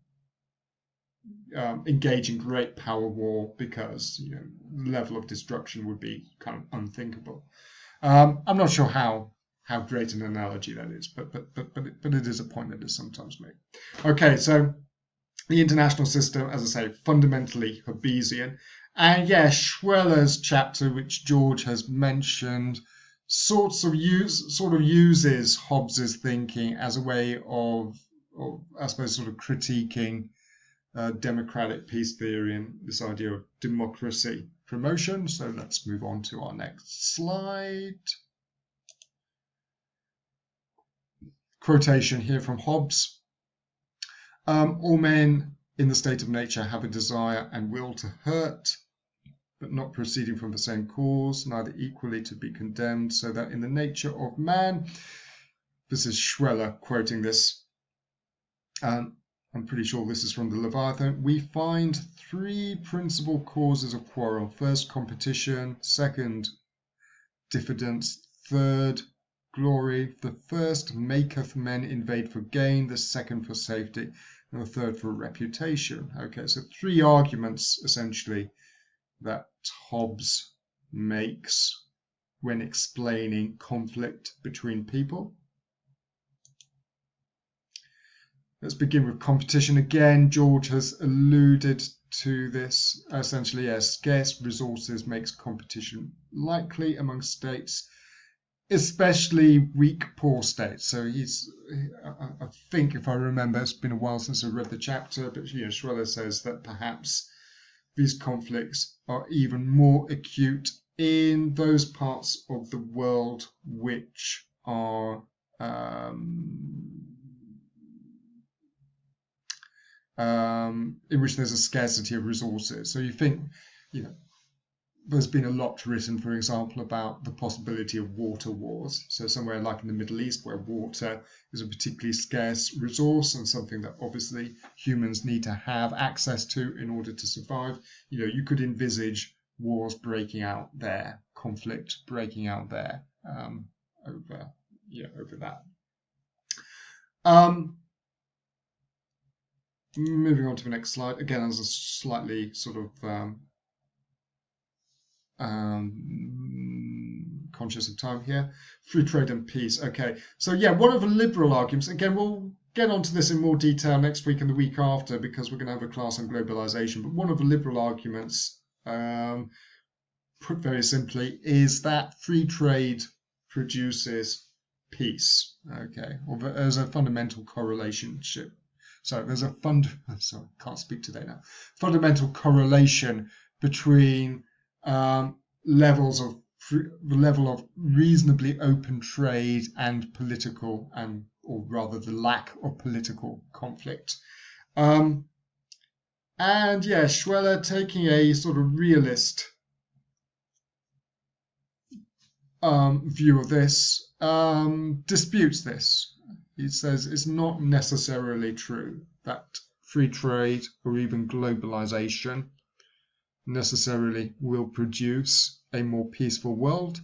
engage in great power war because the level of destruction would be kind of unthinkable. I'm not sure how great an analogy that is, but it is a point that is sometimes made. Okay, so the international system, as I say, fundamentally Hobbesian, and Schweller's chapter, which George has mentioned, sort of uses Hobbes's thinking as a way of I suppose sort of critiquing democratic peace theory and this idea of democracy promotion. So let's move on to our next slide. Quotation here from Hobbes. All men in the state of nature have a desire and will to hurt, but not proceeding from the same cause, neither equally to be condemned, so that in the nature of man, this is Schweller quoting this, I'm pretty sure this is from the Leviathan, we find three principal causes of quarrel. First, competition. Second, diffidence. Third, glory. The first maketh men invade for gain, the second for safety, and the third for reputation. Okay, so three arguments essentially that Hobbes makes when explaining conflict between people. Let's begin with competition again. George has alluded to this. Essentially, scarce resources makes competition likely among states, especially weak, poor states. So I think if I remember, it's been a while since I read the chapter, but Schweller says that perhaps these conflicts are even more acute in those parts of the world which are in which there's a scarcity of resources. So you think, there's been a lot written, for example, about the possibility of water wars. So somewhere like in the Middle East, where water is a particularly scarce resource and something that obviously humans need to have access to in order to survive, you could envisage wars breaking out there, conflict breaking out there over that. Moving on to the next slide. Again, as a slightly sort of conscious of time here. Free trade and peace. Okay, so yeah, one of the liberal arguments, again, we'll get onto this in more detail next week and the week after because we're going to have a class on globalization, but one of the liberal arguments, put very simply, is that free trade produces peace. Okay, or there's a fundamental correlationship. So there's a fundamental correlation between the level of reasonably open trade and political, or rather the lack of political conflict. And yeah, Schweller, taking a sort of realist view of this, disputes this. He says it's not necessarily true that free trade or even globalization necessarily will produce a more peaceful world.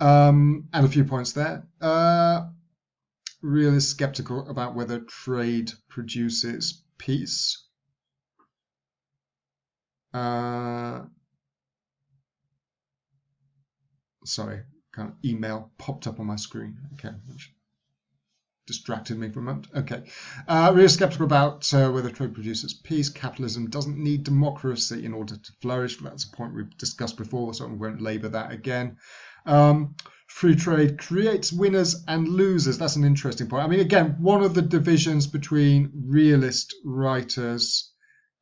And a few points there. Realist skeptical about whether trade produces peace. Sorry, kind of email popped up on my screen. Okay, which distracted me for a moment. Okay. Really skeptical about whether trade produces peace. Capitalism doesn't need democracy in order to flourish. That's a point we've discussed before, so I won't labour that again. Free trade creates winners and losers. That's an interesting point. I mean, again, one of the divisions between realist writers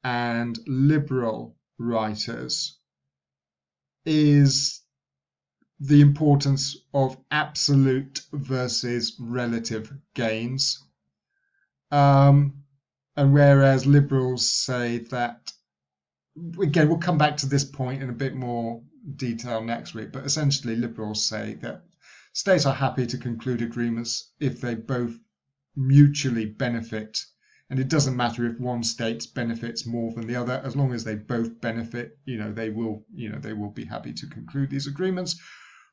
and liberal writers is the importance of absolute versus relative gains. And whereas liberals say that, again, we'll come back to this point in a bit more detail next week, but essentially liberals say that states are happy to conclude agreements if they both mutually benefit. And it doesn't matter if one state benefits more than the other, as long as they both benefit, they will be happy to conclude these agreements.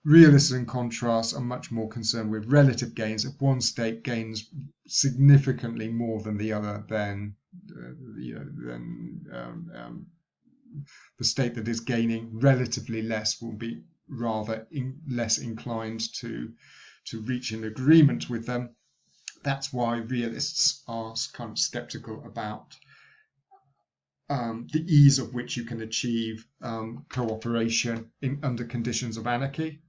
Realists, in contrast, are much more concerned with relative gains. If one state gains significantly more than the other, then the state that is gaining relatively less will be rather less inclined to reach an agreement with them. That's why realists are kind of skeptical about the ease of which you can achieve cooperation under conditions of anarchy.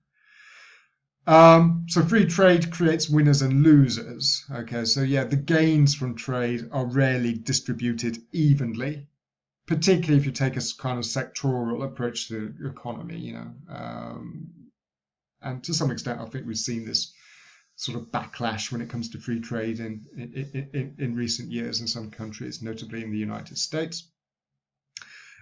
So free trade creates winners and losers. Okay, so yeah, the gains from trade are rarely distributed evenly, particularly if you take a kind of sectoral approach to the economy, and to some extent, I think we've seen this sort of backlash when it comes to free trade in recent years in some countries, notably in the United States.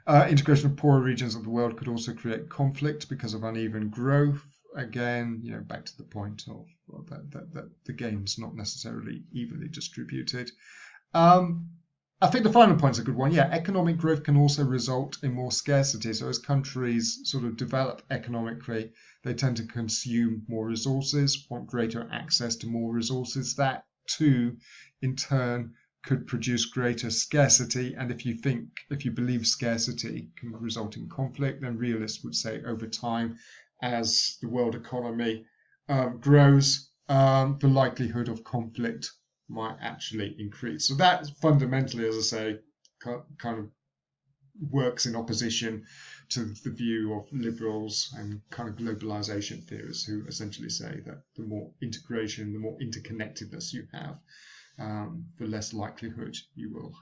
Integration of poorer regions of the world could also create conflict because of uneven growth. Again, back to the point of that the gain's not necessarily evenly distributed. I think the final point's a good one. Yeah, economic growth can also result in more scarcity. So as countries sort of develop economically, they tend to consume more resources, want greater access to more resources. That too, in turn, could produce greater scarcity. And if you believe scarcity can result in conflict, then realists would say over time, as the world economy grows, the likelihood of conflict might actually increase. So that fundamentally, as I say, kind of works in opposition to the view of liberals and kind of globalization theorists who essentially say that the more integration, the more interconnectedness you have, the less likelihood you will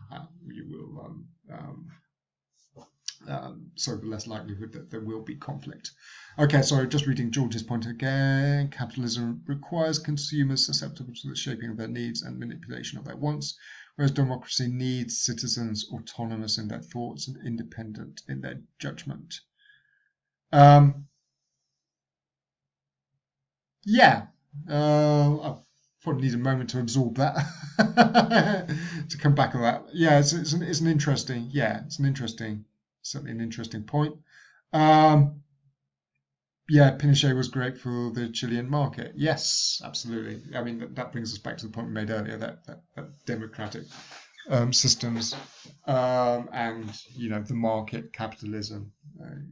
So the less likelihood that there will be conflict. Okay, so just reading George's point again. Capitalism requires consumers susceptible to the shaping of their needs and manipulation of their wants, whereas democracy needs citizens autonomous in their thoughts and independent in their judgment. Yeah, I probably need a moment to absorb that to come back on that. Yeah, it's an interesting, certainly an interesting point. Yeah, Pinochet was great for the Chilean market. Yes, absolutely. I mean, that brings us back to the point we made earlier that democratic systems and the market capitalism.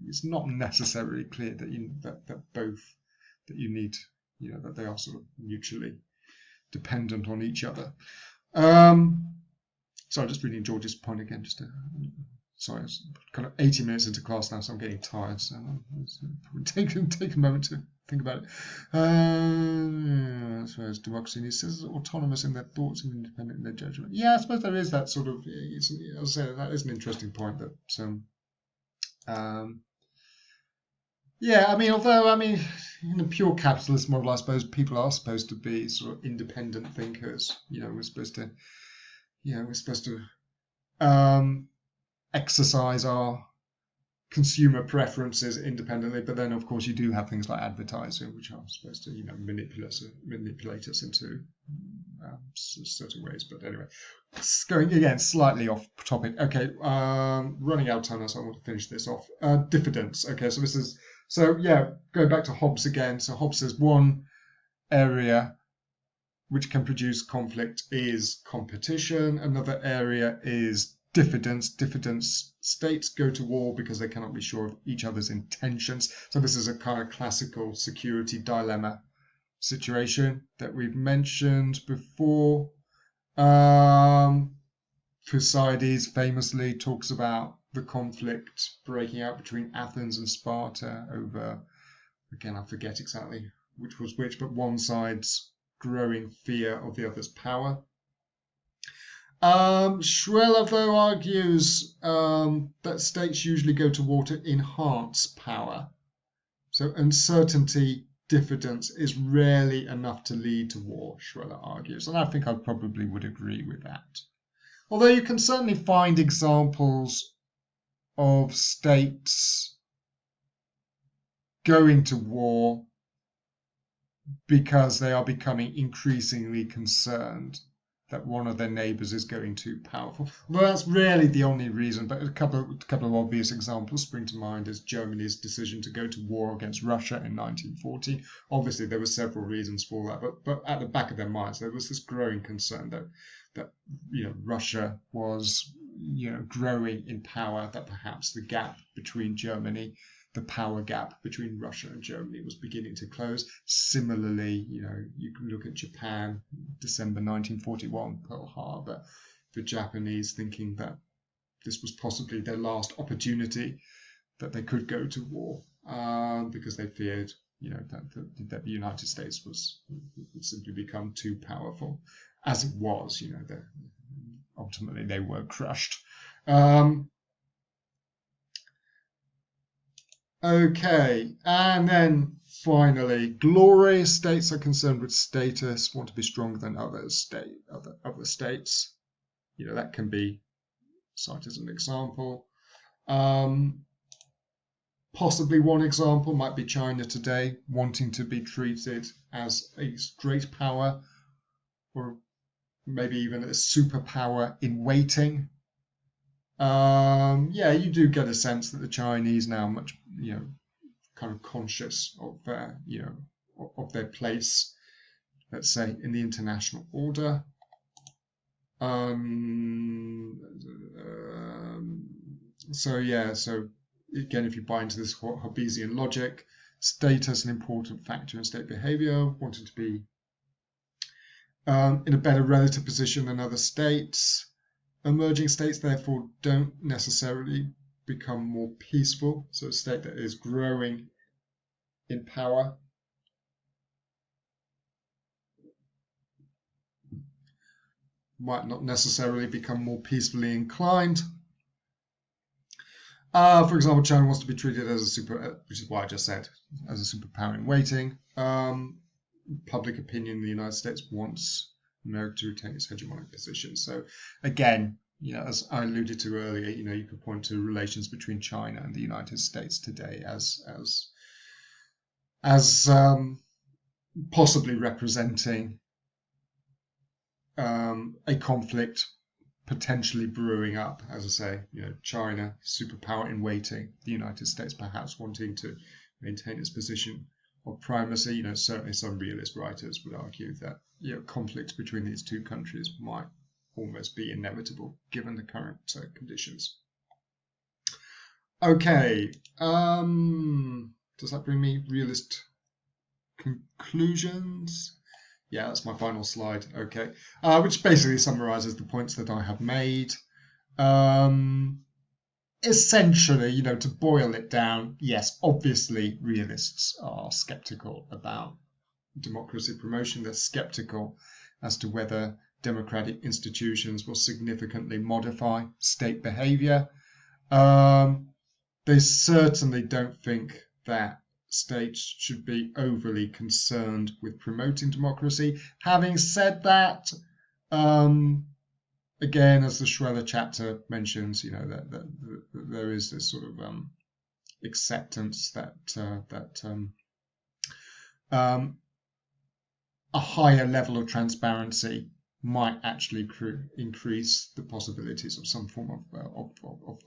It's not necessarily clear that both that you need that they are sort of mutually dependent on each other. So I'm just reading George's point again. Sorry, it's kind of 80 minutes into class now, so I'm getting tired. So take a moment to think about it. I suppose democracy needs citizens autonomous in their thoughts and independent in their judgment. Yeah, I suppose there is that sort of. As I say, that is an interesting point. That yeah, I mean, in a pure capitalist model, I suppose people are supposed to be sort of independent thinkers. We're supposed to exercise our consumer preferences independently, but then of course you do have things like advertising, which are supposed to manipulate us into certain ways. But anyway, it's going again slightly off topic. Okay, running out of time now, so I want to finish this off. Diffidence. Okay, so going back to Hobbes again. So Hobbes says one area which can produce conflict is competition. Another area is diffidence. Diffidence states go to war because they cannot be sure of each other's intentions. So this is a kind of classical security dilemma situation that we've mentioned before. Thucydides famously talks about the conflict breaking out between Athens and Sparta over, again, I forget exactly which was which, but one side's growing fear of the other's power. Schweller, though, argues that states usually go to war to enhance power. So uncertainty, diffidence is rarely enough to lead to war, Schweller argues. And I think I probably would agree with that. Although you can certainly find examples of states going to war because they are becoming increasingly concerned that one of their neighbours is going too powerful. Well, that's really the only reason, but a couple of obvious examples spring to mind is Germany's decision to go to war against Russia in 1914. Obviously, there were several reasons for that, but at the back of their minds, there was this growing concern that Russia was growing in power, that perhaps the gap between Germany, the power gap between Russia and Germany was beginning to close. Similarly, you can look at Japan, December 1941, Pearl Harbor, the Japanese thinking that this was possibly their last opportunity, that they could go to war because they feared, that the United States would simply become too powerful. As it was, ultimately they were crushed. Okay, and then finally, glorious states are concerned with status, want to be stronger than other states. That can be cited as an example. Possibly one example might be China today, wanting to be treated as a great power, or maybe even a superpower in waiting. You do get a sense that the Chinese now much, kind of conscious of their, of their place, let's say, in the international order. So again, if you buy into this Hobbesian logic, status an important factor in state behavior, wanting to be in a better relative position than other states. Emerging states, therefore, don't necessarily become more peaceful. So a state that is growing in power might not necessarily become more peacefully inclined. For example, China wants to be treated as a which is what I just said, as a superpower in waiting. Public opinion in the United States wants America to retain its hegemonic position. So again, as I alluded to earlier, you could point to relations between China and the United States today as possibly representing a conflict potentially brewing up. As I say, China, superpower in waiting, the United States perhaps wanting to maintain its position of primacy. Certainly some realist writers would argue that conflict between these two countries might almost be inevitable given the current conditions. Okay, does that bring me realist conclusions? Yeah, that's my final slide. Okay, which basically summarizes the points that I have made. Essentially, to boil it down, yes, obviously realists are skeptical about democracy promotion. They're skeptical as to whether democratic institutions will significantly modify state behavior. They certainly don't think that states should be overly concerned with promoting democracy. Having said that, again, as the Schweller chapter mentions, that there is this sort of acceptance that a higher level of transparency might actually increase the possibilities of some form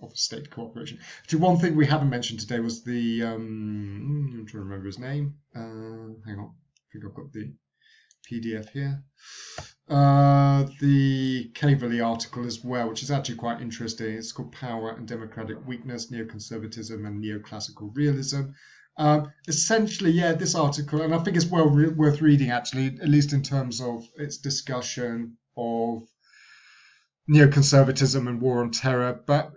of state cooperation. Actually, one thing we haven't mentioned today was the I'm trying to remember his name. Hang on, I think I've got the PDF here. The Caverley article as well, which is actually quite interesting. It's called Power and Democratic Weakness, Neoconservatism and Neoclassical Realism. Essentially, this article, and I think it's worth reading actually, at least in terms of its discussion of neoconservatism and war on terror, but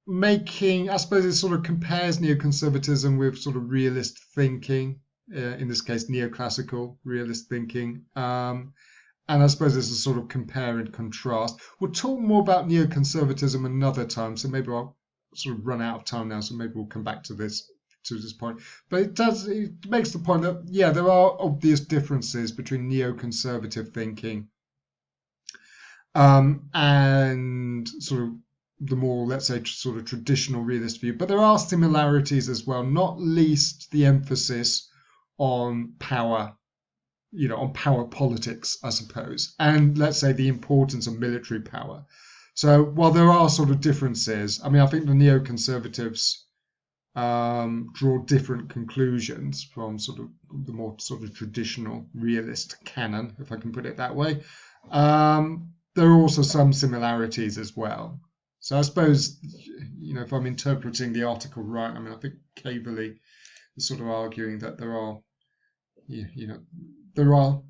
I suppose it sort of compares neoconservatism with sort of realist thinking, in this case, neoclassical realist thinking. And I suppose there's a sort of compare and contrast. We'll talk more about neoconservatism another time, so maybe I'll sort of run out of time now, so maybe we'll come back to this point. But it makes the point that, there are obvious differences between neoconservative thinking and sort of the more, let's say, sort of traditional realist view. But there are similarities as well, not least the emphasis on power, on power politics, I suppose, and let's say the importance of military power. So while there are sort of differences, I mean, I think the neoconservatives draw different conclusions from sort of the more sort of traditional realist canon, if I can put it that way. There are also some similarities as well. So I suppose, if I'm interpreting the article right, I mean, I think Caverley is sort of arguing that there are, there are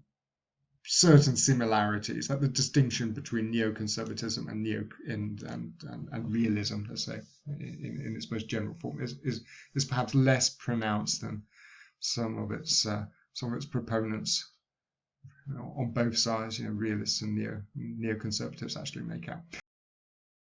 certain similarities, that the distinction between neoconservatism and realism, let's say, in its most general form, is perhaps less pronounced than some of its proponents on both sides, realists and neoconservatives actually make out.